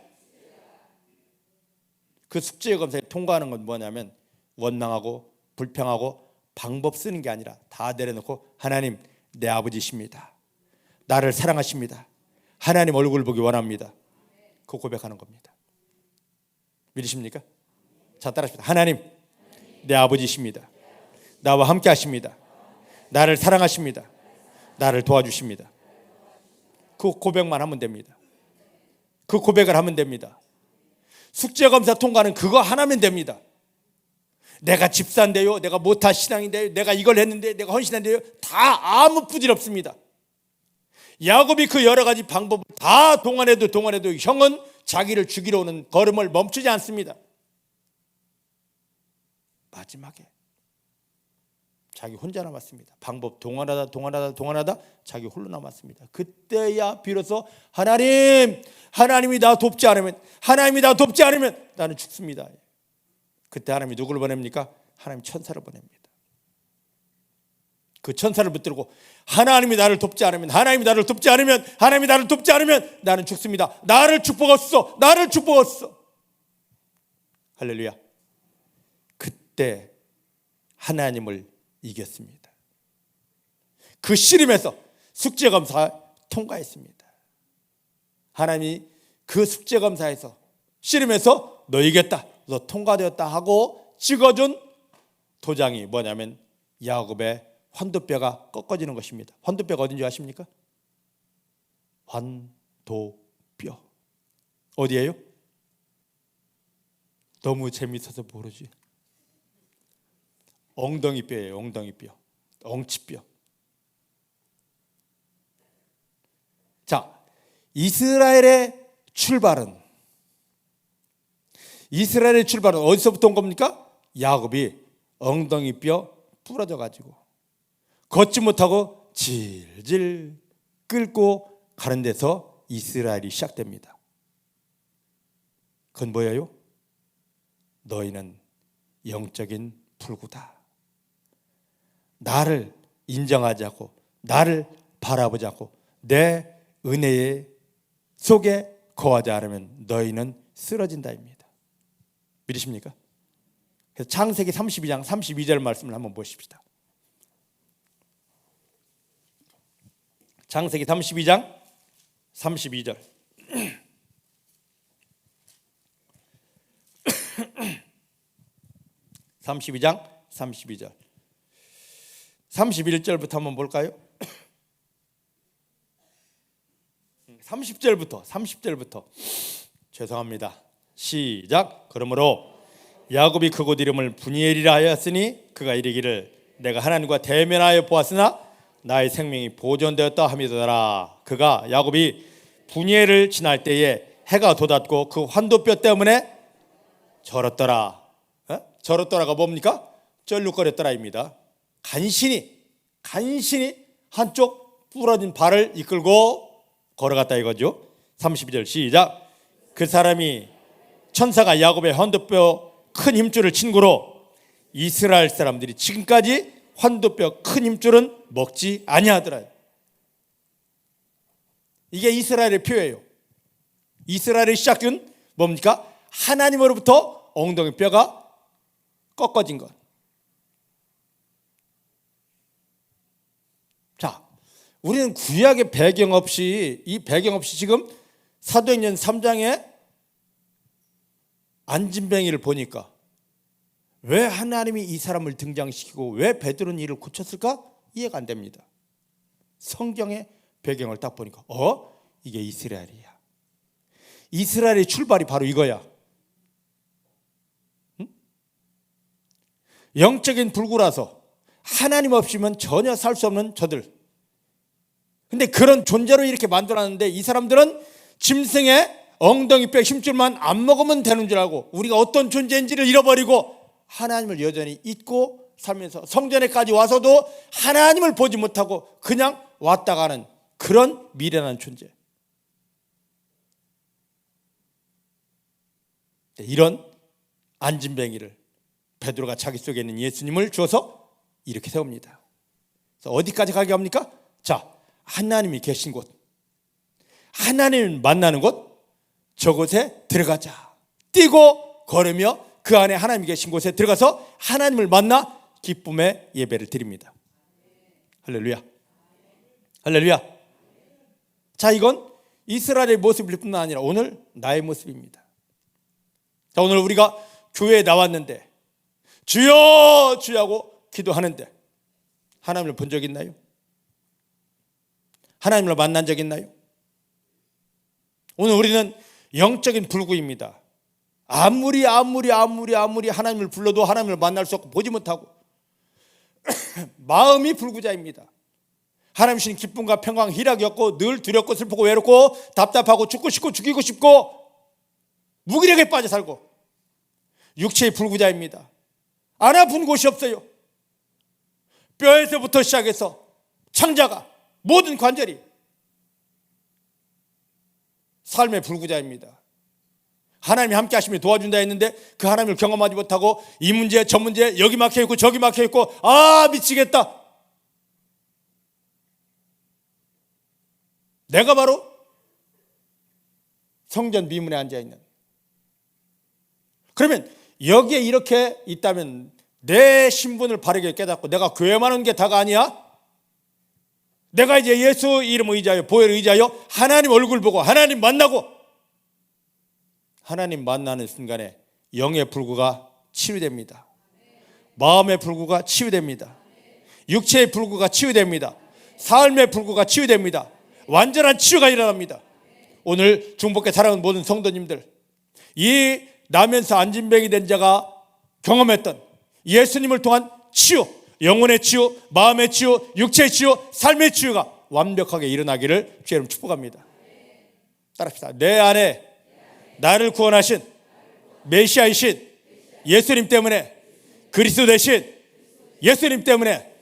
그 숙제 검사에 통과하는 건 뭐냐면 원망하고 불평하고 방법 쓰는 게 아니라 다 내려놓고 하나님, 내 아버지십니다. 나를 사랑하십니다. 하나님 얼굴 보기 원합니다. 그 고백하는 겁니다. 믿으십니까? 자, 따라합시다. 하나님, 내 아버지십니다. 나와 함께 하십니다. 나를 사랑하십니다. 나를 도와주십니다. 그 고백만 하면 됩니다. 그 고백을 하면 됩니다. 숙제검사 통과는 그거 하나면 됩니다. 내가 집사인데요, 내가 못할 신앙인데요, 내가 이걸 했는데, 내가 헌신한데요, 다 아무 부질없습니다. 야곱이 그 여러 가지 방법을 다 동원해도 형은 자기를 죽이러 오는 걸음을 멈추지 않습니다. 마지막에 자기 혼자 남았습니다. 방법 동원하다 자기 홀로 남았습니다. 그때야 비로소 하나님이 나 돕지 않으면, 나는 죽습니다. 그때 하나님이 누구를 보냅니까? 하나님 천사를 보냅니다. 그 천사를 붙들고 하나님이 나를 돕지 않으면 나는 죽습니다. 나를 축복하소서. 할렐루야. 그때 하나님을 이겼습니다. 그 씨름에서 숙제검사 통과했습니다. 하나님이 그 숙제검사에서 씨름에서 너 이겼다, 너 통과되었다 하고 찍어준 도장이 뭐냐면 야곱의 환도뼈가 꺾어지는 것입니다. 환도뼈가 어딘지 아십니까? 환도뼈. 어디예요? 너무 재밌어서 모르지. 엉덩이뼈예요. 엉덩이뼈, 엉치뼈. 자, 이스라엘의 출발은 어디서부터 온 겁니까? 야곱이 엉덩이뼈 부러져 가지고 걷지 못하고 질질 끌고 가는 데서 이스라엘이 시작됩니다. 그건 뭐예요? 너희는 영적인 불구다. 나를 인정하지 않고 나를 바라보지 않고 내 은혜의 속에 거하지 않으면 너희는 쓰러진다입니다. 믿으십니까? 그래서 창세기 32장 32절 말씀을 한번 보십시다. 창세기 32장 32절. (32장) 32절 31절부터 한번 볼까요? 30절부터 죄송합니다. 시작. 그러므로 야곱이 그곳 이름을 브니엘이라 하였으니 그가 이르기를 내가 하나님과 대면하여 보았으나 나의 생명이 보존되었다 함이더라. 그가 야곱이 브니엘을 지날 때에 해가 돋았고 그 환도뼈 때문에 절었더라. 절었더라가 뭡니까? 쩔룩거렸더라입니다. 간신히 한쪽 부러진 발을 이끌고 걸어갔다 이거죠. 32절 시작. 그 사람이 천사가 야곱의 환도뼈 큰 힘줄을 친구로 이스라엘 사람들이 지금까지 환도뼈 큰 힘줄은 먹지 아니하더라. 이게 이스라엘의 표예요. 이스라엘의 시작은 뭡니까? 하나님으로부터 엉덩이뼈가 꺾어진 것. 자, 우리는 구약의 배경 없이 지금 사도행전 3장에 안진뱅이를 보니까 왜 하나님이 이 사람을 등장시키고 왜 베드로는 이를 고쳤을까? 이해가 안 됩니다. 성경의 배경을 딱 보니까 이게 이스라엘이야. 이스라엘의 출발이 바로 이거야. 영적인 불구라서 하나님 없이면 전혀 살 수 없는 저들. 근데 그런 존재로 이렇게 만들어놨는데 이 사람들은 짐승의 엉덩이뼈 힘줄만 안 먹으면 되는 줄 알고 우리가 어떤 존재인지를 잃어버리고 하나님을 여전히 잊고 살면서 성전에까지 와서도 하나님을 보지 못하고 그냥 왔다 가는 그런 미련한 존재. 이런 안진뱅이를 베드로가 자기 속에 있는 예수님을 주어서 이렇게 세웁니다. 그래서 어디까지 가게 합니까? 자, 하나님이 계신 곳, 하나님을 만나는 곳, 저곳에 들어가자. 뛰고 걸으며 그 안에 하나님이 계신 곳에 들어가서 하나님을 만나 기쁨의 예배를 드립니다. 할렐루야. 할렐루야. 자, 이건 이스라엘의 모습일 뿐만 아니라 오늘 나의 모습입니다. 자, 오늘 우리가 교회에 나왔는데 주여 주여 하고 기도하는데 하나님을 본 적 있나요? 하나님을 만난 적 있나요? 오늘 우리는 영적인 불구입니다. 아무리 하나님을 불러도 하나님을 만날 수 없고 보지 못하고 마음이 불구자입니다. 하나님 주신 기쁨과 평강, 희락이 없고 늘 두렵고 슬프고 외롭고 답답하고 죽고 싶고 죽이고 싶고 무기력에 빠져 살고 육체의 불구자입니다. 안 아픈 곳이 없어요. 뼈에서부터 시작해서 창자가 모든 관절이 삶의 불구자입니다. 하나님이 함께 하시면 도와준다 했는데 그 하나님을 경험하지 못하고 이 문제 저 문제 여기 막혀있고 저기 막혀있고 아 미치겠다. 내가 바로 성전 미문에 앉아있는, 그러면 여기에 이렇게 있다면 내 신분을 바르게 깨닫고 내가 교회만 온 게 다가 아니야. 내가 이제 예수 이름 의지하여 보혈 의지하여 하나님 얼굴 보고 하나님 만나고 하나님 만나는 순간에 영의 불구가 치유됩니다. 마음의 불구가 치유됩니다. 육체의 불구가 치유됩니다. 삶의 불구가 치유됩니다. 완전한 치유가 일어납니다. 오늘 중복계 사랑하는 모든 성도님들, 이 나면서 안진뱅이 된 자가 경험했던 예수님을 통한 치유, 영혼의 치유, 마음의 치유, 육체의 치유, 삶의 치유가 완벽하게 일어나기를 주의 이름으로 축복합니다. 따라합시다. 내 안에 나를 구원하신 메시아이신 예수님 때문에, 그리스도 되신 예수님 때문에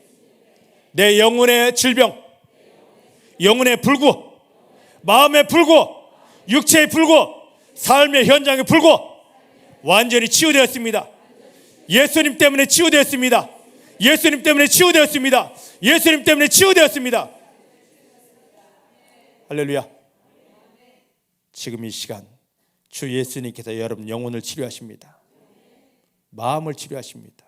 내 영혼의 질병, 영혼의 불구, 마음의 불구, 육체의 불구, 삶의 현장의 불구 완전히 치유되었습니다. 예수님 때문에 치유되었습니다. 예수님 때문에 치유되었습니다. 예수님 때문에 치유되었습니다. 할렐루야. 지금 이 시간 주 예수님께서 여러분 영혼을 치료하십니다. 마음을 치료하십니다.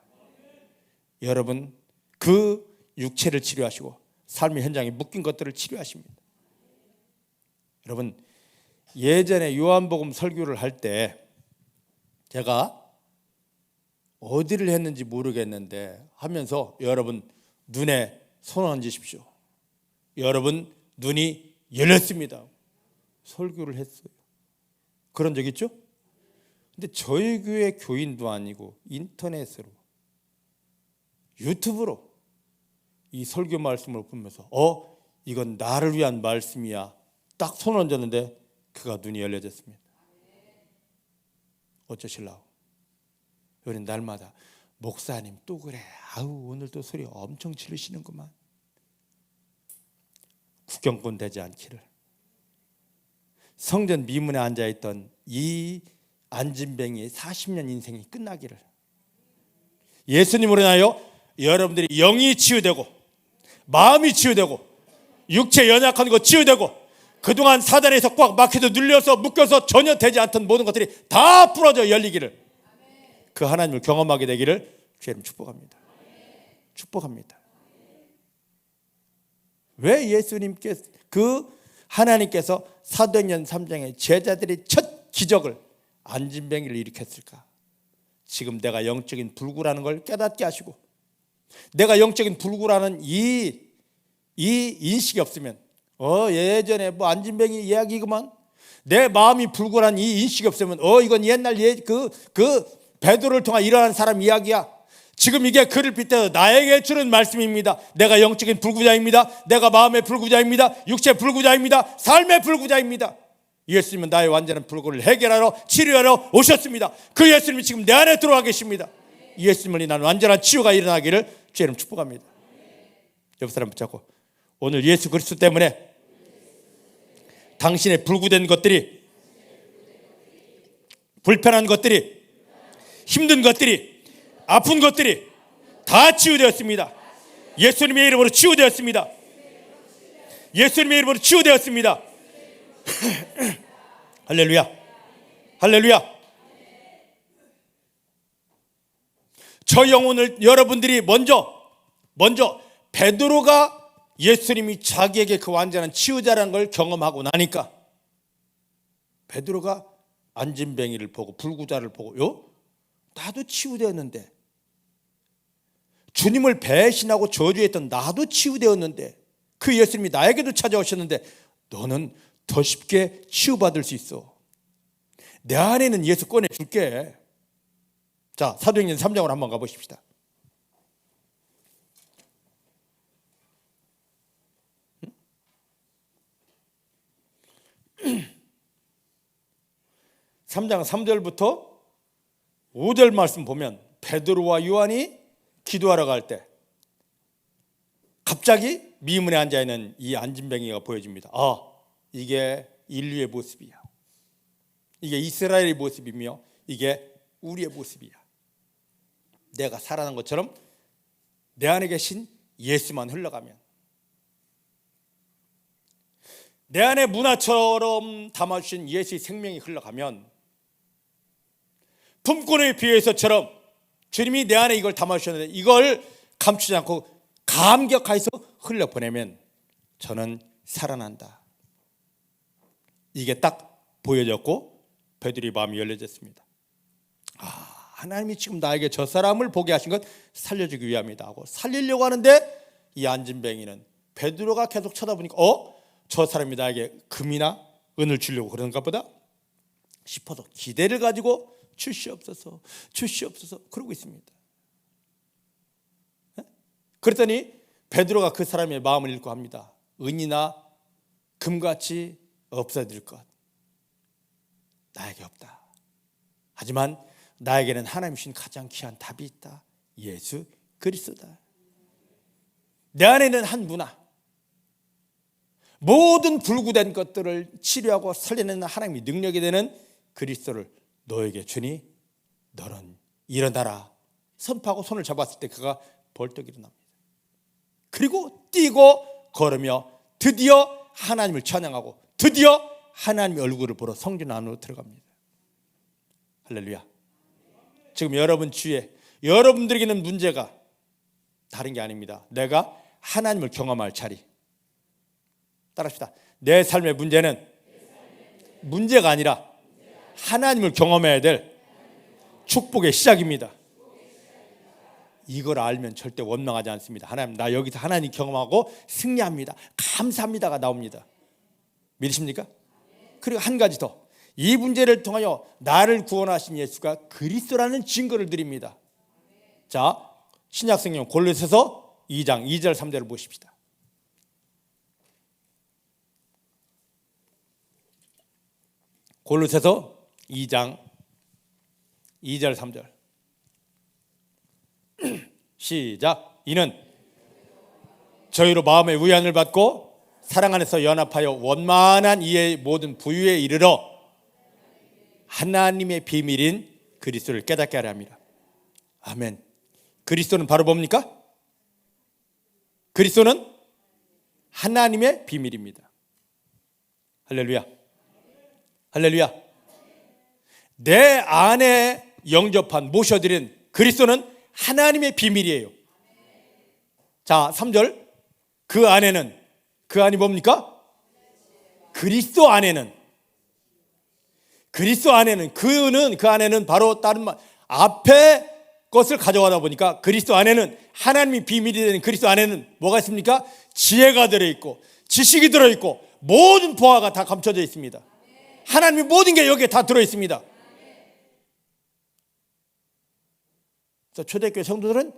여러분 그 육체를 치료하시고 삶의 현장에 묶인 것들을 치료하십니다. 여러분 예전에 요한복음 설교를 할 때 제가 어디를 했는지 모르겠는데 하면서 여러분 눈에 손을 얹으십시오. 여러분 눈이 열렸습니다. 설교를 했어요. 그런 적 있죠? 근데 저희 교회 교인도 아니고 인터넷으로 유튜브로 이 설교 말씀을 보면서 이건 나를 위한 말씀이야 딱 손을 얹었는데 그가 눈이 열려졌습니다. 어쩌실라고? 우리는 날마다 목사님 또 그래, 아우 오늘 또 소리 엄청 지르시는구만. 구경꾼 되지 않기를. 성전 미문에 앉아있던 이 안진뱅이의 40년 인생이 끝나기를. 예수님으로 인하여 여러분들이 영이 치유되고 마음이 치유되고 육체 연약한 것 치유되고 그동안 사단에서 꽉 막혀서 눌려서 묶여서 전혀 되지 않던 모든 것들이 다 부러져 열리기를, 그 하나님을 경험하게 되기를 주님 축복합니다. 축복합니다. 왜 예수님께서 그 하나님께서 사도행전 3장에 제자들이 첫 기적을 안진뱅이를 일으켰을까? 지금 내가 영적인 불구라는 걸 깨닫게 하시고 내가 영적인 불구라는 이 인식이 없으면 예전에 뭐 안진뱅이 이야기구만. 내 마음이 불구라는 이 인식이 없으면 이건 옛날 그 베드로를 통한 일어난 사람 이야기야. 지금 이게 그를 빗대서 나에게 주는 말씀입니다. 내가 영적인 불구자입니다. 내가 마음의 불구자입니다. 육체 불구자입니다. 삶의 불구자입니다. 예수님은 나의 완전한 불구를 해결하러 치료하러 오셨습니다. 그 예수님이 지금 내 안에 들어와 계십니다. 예수님을 인한 완전한 치유가 일어나기를 주의 이름 축복합니다. 옆 사람 붙잡고 오늘 예수 그리스도 때문에 당신의 불구된 것들이, 불편한 것들이, 힘든 것들이, 아픈 것들이 다 치유되었습니다. 예수님의 이름으로 치유되었습니다. 예수님의 이름으로 치유되었습니다. 할렐루야. 할렐루야. 저 영혼을 여러분들이 먼저 베드로가 예수님이 자기에게 그 완전한 치유자라는 걸 경험하고 나니까 베드로가 안진뱅이를 보고 불구자를 보고요, 나도 치유되었는데, 주님을 배신하고 저주했던 나도 치유되었는데, 그 예수님이 나에게도 찾아오셨는데 너는 더 쉽게 치유받을 수 있어. 내 안에는 예수 꺼내줄게. 자, 사도행전 3장으로 한번 가보십시다. 응? 3장 3절부터 5절 말씀 보면 베드로와 요한이 기도하러 갈 때 갑자기 미문에 앉아있는 이 안진뱅이가 보여집니다. 이게 인류의 모습이야. 이게 이스라엘의 모습이며 이게 우리의 모습이야. 내가 살아난 것처럼 내 안에 계신 예수만 흘러가면, 내 안에 문화처럼 담아주신 예수의 생명이 흘러가면, 품꾼의 비유에서처럼 주님이 내 안에 이걸 담아주셨는데 이걸 감추지 않고 감격하여서 흘려보내면 저는 살아난다. 이게 딱 보여졌고 베드로의 마음이 열려졌습니다. 하나님이 지금 나에게 저 사람을 보게 하신 것 살려주기 위함이다 하고 살리려고 하는데, 이 안진뱅이는 베드로가 계속 쳐다보니까 저 사람이 나에게 금이나 은을 주려고 그러는가 보다 싶어서 기대를 가지고 주시옵소서 그러고 있습니다. 그랬더니 베드로가 그 사람의 마음을 읽고 합니다. 은이나 금같이 없어질 것 나에게 없다. 하지만 나에게는 하나님 주신 가장 귀한 답이 있다. 예수 그리스도다. 내 안에는 한 문화, 모든 불구된 것들을 치료하고 살려내는 하나님의 능력이 되는 그리스도를 너에게 주니 너는 일어나라 선포하고 손을 잡았을 때 그가 벌떡 일어납니다. 그리고 뛰고 걸으며 드디어 하나님을 찬양하고 드디어 하나님의 얼굴을 보러 성전 안으로 들어갑니다. 할렐루야. 지금 여러분 주위에 여러분들에게는 문제가 다른 게 아닙니다. 내가 하나님을 경험할 자리. 따라합시다. 내 삶의 문제는 문제가 아니라 하나님을 경험해야 될 축복의 시작입니다. 이걸 알면 절대 원망하지 않습니다. 하나님, 나 여기서 하나님 경험하고 승리합니다. 감사합니다가 나옵니다. 믿으십니까? 그리고 한 가지 더, 이 문제를 통하여 나를 구원하신 예수가 그리스도라는 증거를 드립니다. 자, 신약성경 골로새서 2장 2절 3절을 보십시다. 골로새서 2장 2절 3절 시작. 이는 저희로 마음의 위안을 받고 사랑 안에서 연합하여 원만한 이의 모든 부유에 이르러 하나님의 비밀인 그리스도를 깨닫게 하려 합니다. 아멘. 그리스도는 바로 뭡니까? 그리스도는 하나님의 비밀입니다. 할렐루야. 할렐루야. 내 안에 영접한 모셔드린 그리스도는 하나님의 비밀이에요. 자, 3절. 그 안에는, 그 안이 뭡니까? 그리스도 안에는, 그리스도 안에는, 그는, 그 안에는 바로 다른 말, 앞에 것을 가져가다 보니까 그리스도 안에는, 하나님이 비밀이 되는 그리스도 안에는 뭐가 있습니까? 지혜가 들어있고 지식이 들어있고 모든 보화가 다 감춰져 있습니다. 하나님의 모든 게 여기에 다 들어있습니다. 초대교회 성도들은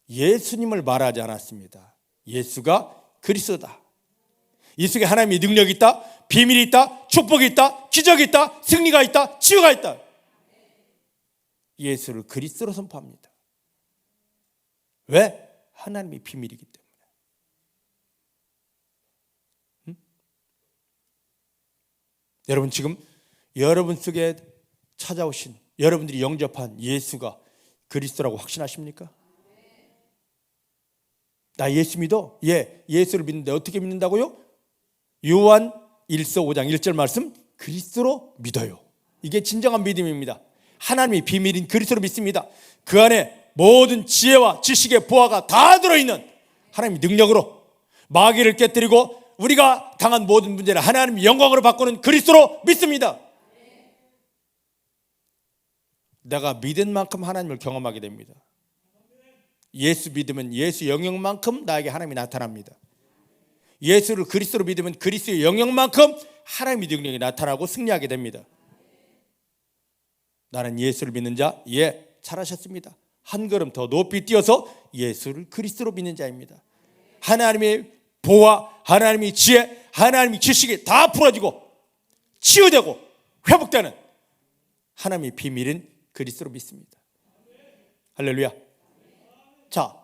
예수님을 말하지 않았습니다. 예수가 그리스도다. 예수에 하나님의 능력이 있다, 비밀이 있다, 축복이 있다, 기적이 있다, 승리가 있다, 치유가 있다. 예수를 그리스도로 선포합니다. 왜? 하나님의 비밀이기 때문에. 여러분, 지금 여러분 속에 찾아오신, 여러분들이 영접한 예수가 그리스도라고 확신하십니까? 나 예수 믿어? 예, 예수를 믿는데 어떻게 믿는다고요? 요한 1서 5장 1절 말씀, 그리스도로 믿어요. 이게 진정한 믿음입니다. 하나님의 비밀인 그리스도로 믿습니다. 그 안에 모든 지혜와 지식의 보화가 다 들어있는 하나님의 능력으로 마귀를 깨뜨리고 우리가 당한 모든 문제를 하나님의 영광으로 바꾸는 그리스도로 믿습니다. 내가 믿은 만큼 하나님을 경험하게 됩니다. 예수 믿으면 예수 영역만큼 나에게 하나님이 나타납니다. 예수를 그리스도로 믿으면 그리스도의 영역만큼 하나님의 능력이 나타나고 승리하게 됩니다. 나는 예수를 믿는 자, 잘하셨습니다. 한 걸음 더 높이 뛰어서 예수를 그리스도로 믿는 자입니다. 하나님의 보화, 하나님의 지혜, 하나님의 지식이 다 풀어지고 치유되고 회복되는 하나님의 비밀인 그리스도로 믿습니다. 할렐루야. 자,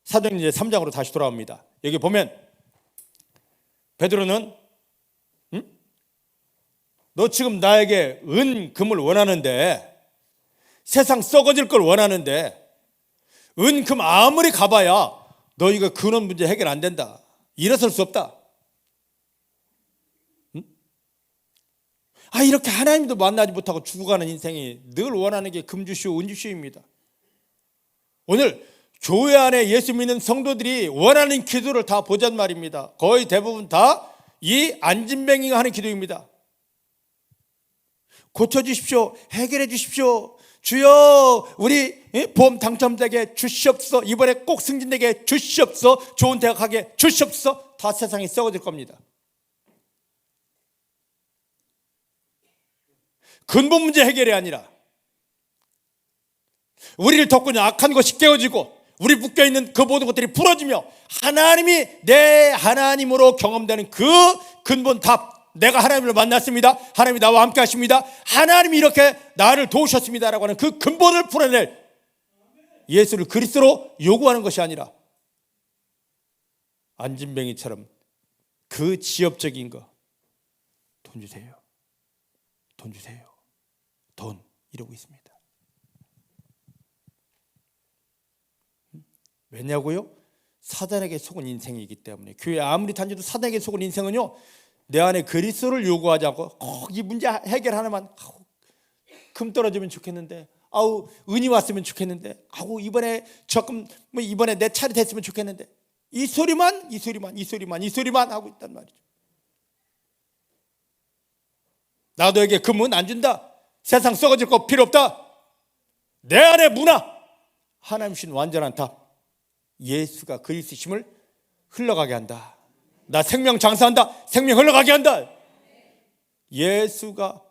사도행전 이제 3장으로 다시 돌아옵니다. 여기 보면 베드로는 너 지금 나에게 은, 금을 원하는데, 세상 썩어질 걸 원하는데, 은, 금 아무리 가봐야 너 이거 근원 문제 해결 안 된다. 일어설 수 없다. 이렇게 하나님도 만나지 못하고 죽어가는 인생이 늘 원하는 게 금주시오, 은주시오입니다. 오늘 교회 안에 예수 믿는 성도들이 원하는 기도를 다 보잔 말입니다. 거의 대부분 다 이 안진뱅이가 하는 기도입니다. 고쳐주십시오. 해결해 주십시오. 주여, 우리 보험 당첨되게 주시옵소서. 이번에 꼭 승진되게 주시옵소서. 좋은 대학 가게 주시옵소서. 다 세상이 썩어질 겁니다. 근본 문제 해결이 아니라 우리를 덮고 있는 악한 것이 깨어지고 우리 묶여있는 그 모든 것들이 풀어지며 하나님이 내 하나님으로 경험되는 그 근본 답, 내가 하나님을 만났습니다. 하나님이 나와 함께 하십니다. 하나님이 이렇게 나를 도우셨습니다라고 하는 그 근본을 풀어낼 예수를 그리스도로 요구하는 것이 아니라 안진뱅이처럼 그 지엽적인 거, 돈 주세요, 돈 주세요, 돈, 이러고 있습니다. 왜냐고요? 사단에게 속은 인생이기 때문에. 교회 아무리 다녀도 사단에게 속은 인생은요, 내 안에 그리스도를 요구하지 않고 이 문제 해결 하나만, 금 떨어지면 좋겠는데, 은이 왔으면 좋겠는데, 이번에 적금, 이번에 내 차례 됐으면 좋겠는데, 이 소리만 하고 있단 말이죠. 나도에게 금은 안 준다. 세상 썩어질 거 필요 없다. 내 안에 문화, 하나님 신 완전한 답, 예수가 그리스도심을 흘러가게 한다. 나 생명 장사한다. 생명 흘러가게 한다. 예수가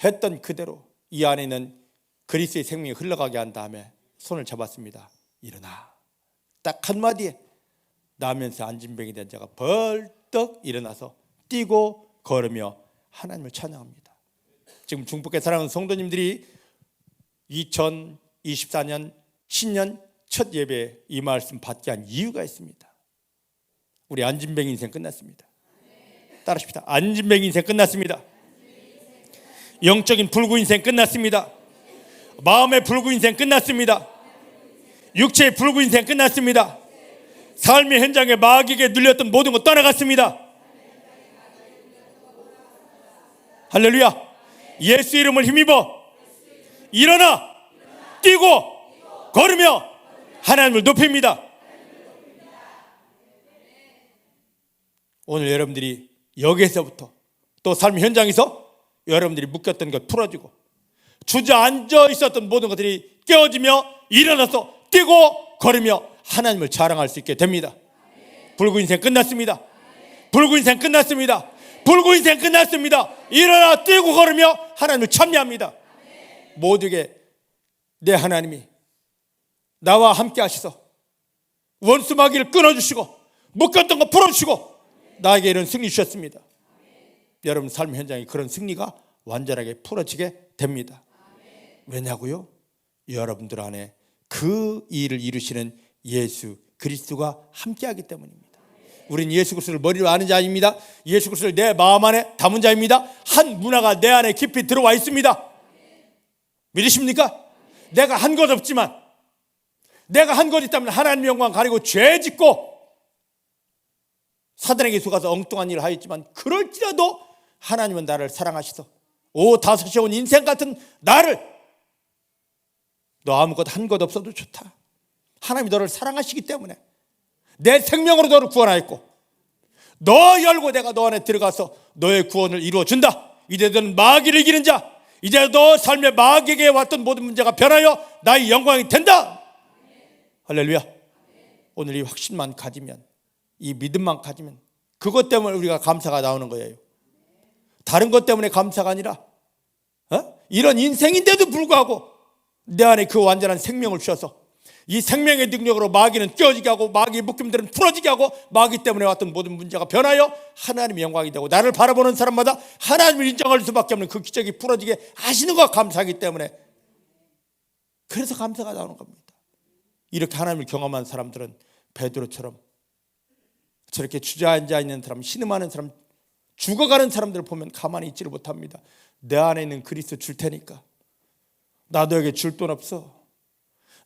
했던 그대로 이 안에 있는 그리스도의 생명이 흘러가게 한 다음에 손을 잡았습니다. 일어나. 딱 한마디에 나면서 안진뱅이 된 자가 벌떡 일어나서 뛰고 걸으며 하나님을 찬양합니다. 지금 중북에 사랑하는 성도님들이 2024년 신년 첫 예배 이 말씀 받게 한 이유가 있습니다. 우리 안진뱅이 인생 끝났습니다. 따라하십시다. 안진뱅이 인생 끝났습니다. 영적인 불구 인생 끝났습니다. 마음의 불구 인생 끝났습니다. 육체의 불구 인생 끝났습니다. 삶의 현장에 마귀에게 눌렸던 모든 것 떠나갔습니다. 할렐루야. 예수 이름을 힘입어 일어나 뛰고 걸으며 하나님을 높입니다. 오늘 여러분들이 여기에서부터 또 삶 현장에서 여러분들이 묶였던 것 풀어지고 주저앉아 있었던 모든 것들이 깨어지며 일어나서 뛰고 걸으며 하나님을 자랑할 수 있게 됩니다. 불구 인생 끝났습니다. 불구 인생 끝났습니다. 불구 인생 끝났습니다. 일어나 뛰고 걸으며 하나님을 찬미합니다. 모두에게 내 하나님이 나와 함께 하셔서 원수 마귀를 끊어주시고 묶였던 거 풀어주시고 나에게 이런 승리 주셨습니다. 여러분 삶 현장에 그런 승리가 완전하게 풀어지게 됩니다. 왜냐고요? 여러분들 안에 그 일을 이루시는 예수 그리스도가 함께하기 때문입니다. 우리는 예수 그리스도를 머리로 아는 자입니다. 예수 그리스도를 내 마음 안에 담은 자입니다. 한 문화가 내 안에 깊이 들어와 있습니다. 믿으십니까? 내가 한 것 없지만 내가 한 것 있다면 하나님 영광 가리고 죄 짓고 사단에게 속아서 엉뚱한 일을 하였지만 그럴지라도 하나님은 나를 사랑하시소. 다섯이 온 인생 같은 나를 너 아무것도 한 것 없어도 좋다. 하나님이 너를 사랑하시기 때문에 내 생명으로 너를 구원하였고 너 열고 내가 너 안에 들어가서 너의 구원을 이루어준다. 이제 너는 마귀를 이기는 자, 이제 너 삶의 마귀에게 왔던 모든 문제가 변하여 나의 영광이 된다. 할렐루야. 오늘 이 확신만 가지면, 이 믿음만 가지면 그것 때문에 우리가 감사가 나오는 거예요. 다른 것 때문에 감사가 아니라 이런 인생인데도 불구하고 내 안에 그 완전한 생명을 주셔서 이 생명의 능력으로 마귀는 깨어지게 하고 마귀의 묶임들은 풀어지게 하고 마귀 때문에 왔던 모든 문제가 변하여 하나님의 영광이 되고 나를 바라보는 사람마다 하나님을 인정할 수밖에 없는 그 기적이 풀어지게 하시는 것 감사하기 때문에, 그래서 감사가 나오는 겁니다. 이렇게 하나님을 경험한 사람들은 베드로처럼 저렇게 주저앉아 있는 사람, 신음하는 사람, 죽어가는 사람들을 보면 가만히 있지를 못합니다. 내 안에 있는 그리스도 줄 테니까. 나 너에게 줄 돈 없어.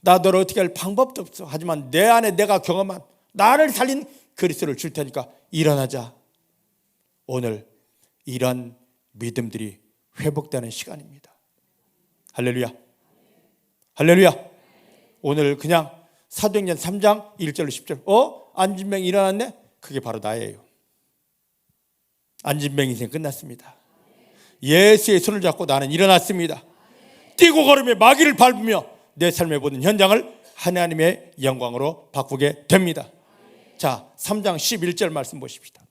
나 너를 어떻게 할 방법도 없어. 하지만 내 안에 내가 경험한 나를 살린 그리스도를 줄 테니까 일어나자. 오늘 이런 믿음들이 회복되는 시간입니다. 할렐루야. 할렐루야. 오늘 그냥 사도행전 3장 1절로 10절 안진뱅이 일어났네? 그게 바로 나예요. 안진뱅이 인생 끝났습니다. 예수의 손을 잡고 나는 일어났습니다. 뛰고 걸으며 마귀를 밟으며 내 삶의 모든 현장을 하나님의 영광으로 바꾸게 됩니다. 자, 3장 11절 말씀 보십시다.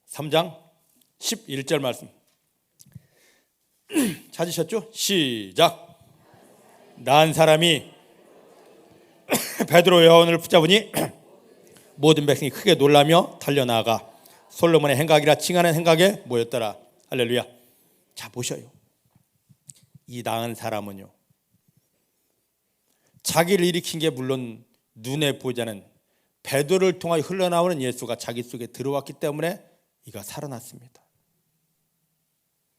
3장 11절 말씀 찾으셨죠? 시작. 난 사람이 베드로 여호와를 붙잡으니 모든 백성이 크게 놀라며 달려나가 솔로몬의 행각이라 칭하는 행각에 모였더라. 할렐루야. 자, 보셔요. 이 나은 사람은요, 자기를 일으킨 게 물론 눈에 보이지 않는 베드로를 통하여 흘러나오는 예수가 자기 속에 들어왔기 때문에 이가 살아났습니다.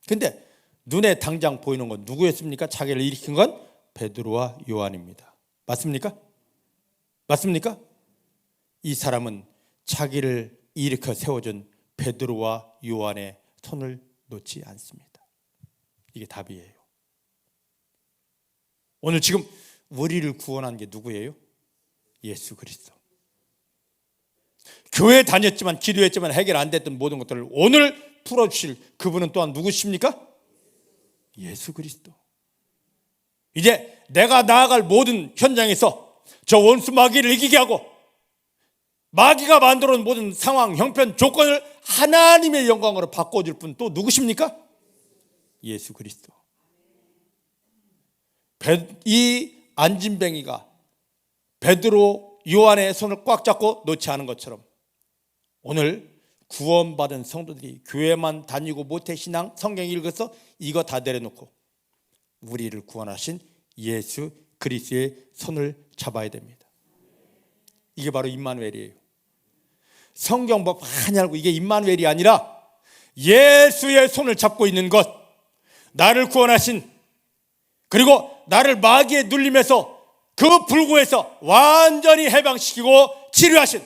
근데 눈에 당장 보이는 건 누구였습니까? 자기를 일으킨 건 베드로와 요한입니다. 맞습니까? 맞습니까? 이 사람은 자기를 일으켜 세워준 베드로와 요한의 손을 놓지 않습니다. 이게 답이에요. 오늘 지금 우리를 구원한 게 누구예요? 예수 그리스도. 교회 다녔지만 기도했지만 해결 안 됐던 모든 것들을 오늘 풀어주실 그분은 또한 누구십니까? 예수 그리스도. 이제 내가 나아갈 모든 현장에서 저 원수 마귀를 이기게 하고 마귀가 만들어 놓은 모든 상황, 형편, 조건을 하나님의 영광으로 바꿔줄 분 또 누구십니까? 예수 그리스도. 이 안진뱅이가 베드로, 요한의 손을 꽉 잡고 놓지 않은 것처럼 오늘 구원받은 성도들이 교회만 다니고 모태신앙, 성경 읽어서 이거 다 내려놓고 우리를 구원하신 예수 그리스도의 손을 잡아야 됩니다. 이게 바로 임마누엘이에요. 성경 법 많이 알고 이게 임마누엘이 아니라 예수의 손을 잡고 있는 것, 나를 구원하신, 그리고 나를 마귀의 눌림에서 그 불구에서 완전히 해방시키고 치료하신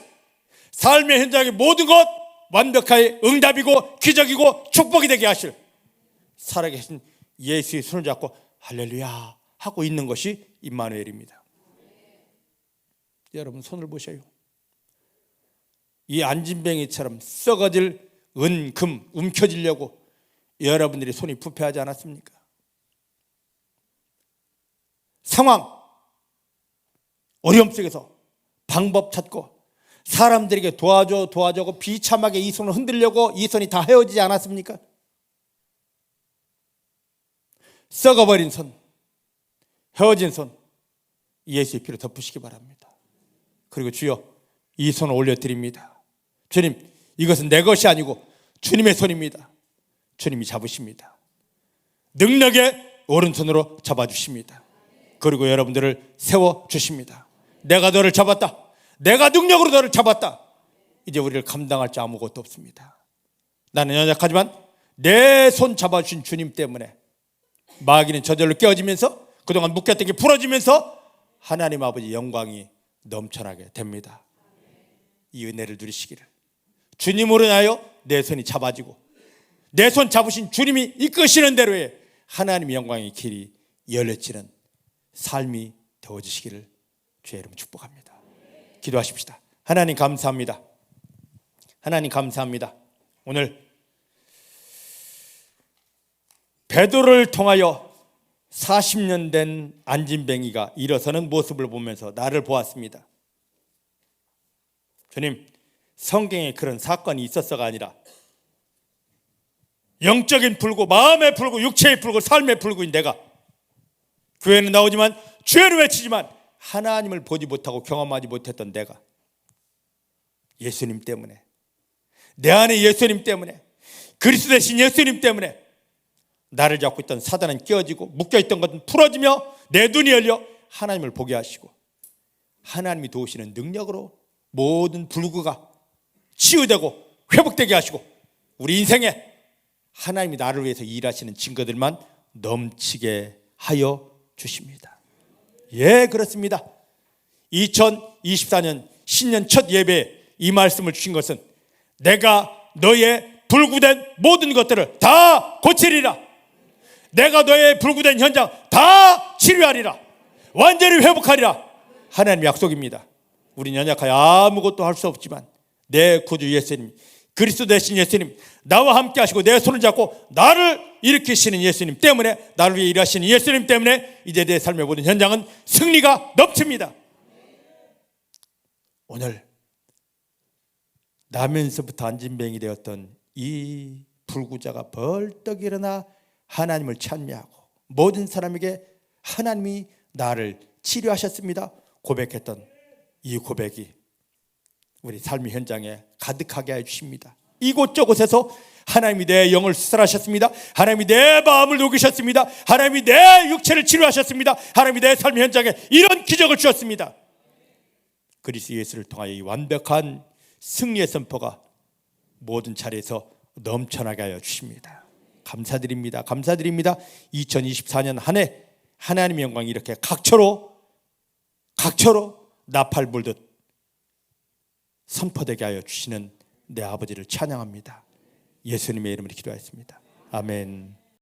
삶의 현장의 모든 것 완벽하게 응답이고 기적이고 축복이 되게 하실 살아계신 예수의 손을 잡고 할렐루야 하고 있는 것이 임마누엘입니다. 여러분 손을 보셔요. 이 안진뱅이처럼 썩어질 은, 금 움켜쥐려고 여러분들이 손이 부패하지 않았습니까? 상황, 어려움 속에서 방법 찾고 사람들에게 도와주고 비참하게 이 손을 흔들려고 이 손이 다 헤어지지 않았습니까? 썩어버린 손, 헤어진 손, 예수의 피로 덮으시기 바랍니다. 그리고 주여 이 손을 올려드립니다. 주님, 이것은 내 것이 아니고 주님의 손입니다. 주님이 잡으십니다. 능력의 오른손으로 잡아주십니다. 그리고 여러분들을 세워주십니다. 내가 너를 잡았다. 내가 능력으로 너를 잡았다. 이제 우리를 감당할 자 아무것도 없습니다. 나는 연약하지만 내 손 잡아주신 주님 때문에 마귀는 저절로 깨어지면서 그동안 묶였던 게 풀어지면서 하나님 아버지 영광이 넘쳐나게 됩니다. 이 은혜를 누리시기를. 주님으로 인하여 내 손이 잡아지고 내 손 잡으신 주님이 이끄시는 대로의 하나님의 영광의 길이 열려지는 삶이 되어지시기를 주의 이름으로 축복합니다. 기도하십시다. 하나님 감사합니다. 하나님 감사합니다. 오늘 베드로를 통하여 40년 된 안진뱅이가 일어서는 모습을 보면서 나를 보았습니다. 주님, 성경에 그런 사건이 있었어가 아니라 영적인 불구, 마음의 불구, 육체의 불구, 삶의 불구인 내가 교회는 나오지만 죄를 외치지만 하나님을 보지 못하고 경험하지 못했던 내가 예수님 때문에, 내 안에 예수님 때문에, 그리스도 대신 예수님 때문에 나를 잡고 있던 사단은 깨어지고 묶여있던 것은 풀어지며 내 눈이 열려 하나님을 보게 하시고 하나님이 도우시는 능력으로 모든 불구가 치유되고 회복되게 하시고 우리 인생에 하나님이 나를 위해서 일하시는 증거들만 넘치게 하여 주십니다. 예, 그렇습니다. 2024년 신년 첫 예배에 이 말씀을 주신 것은 내가 너의 불구된 모든 것들을 다 고치리라. 내가 너의 불구된 현장 다 치료하리라. 완전히 회복하리라. 하나님의 약속입니다. 우리는 연약하여 아무것도 할 수 없지만 내 구주 예수님, 그리스도 되신 예수님, 나와 함께 하시고 내 손을 잡고 나를 일으키시는 예수님 때문에, 나를 위해 일하시는 예수님 때문에 이제 내 삶의 모든 현장은 승리가 넘칩니다. 오늘 나면서부터 안진뱅이 되었던 이 불구자가 벌떡 일어나 하나님을 찬미하고 모든 사람에게 하나님이 나를 치료하셨습니다 고백했던 이 고백이 우리 삶의 현장에 가득하게 해주십니다. 이곳저곳에서 하나님이 내 영을 수살하셨습니다. 하나님이 내 마음을 녹이셨습니다. 하나님이 내 육체를 치료하셨습니다. 하나님이 내 삶의 현장에 이런 기적을 주셨습니다. 그리스도 예수를 통하여 이 완벽한 승리의 선포가 모든 자리에서 넘쳐나게 하여 주십니다. 감사드립니다. 감사드립니다. 2024년 한 해 하나님의 영광이 이렇게 각처로 나팔 불듯 선포되게 하여 주시는 내 아버지를 찬양합니다. 예수님의 이름으로 기도하였습니다. 아멘.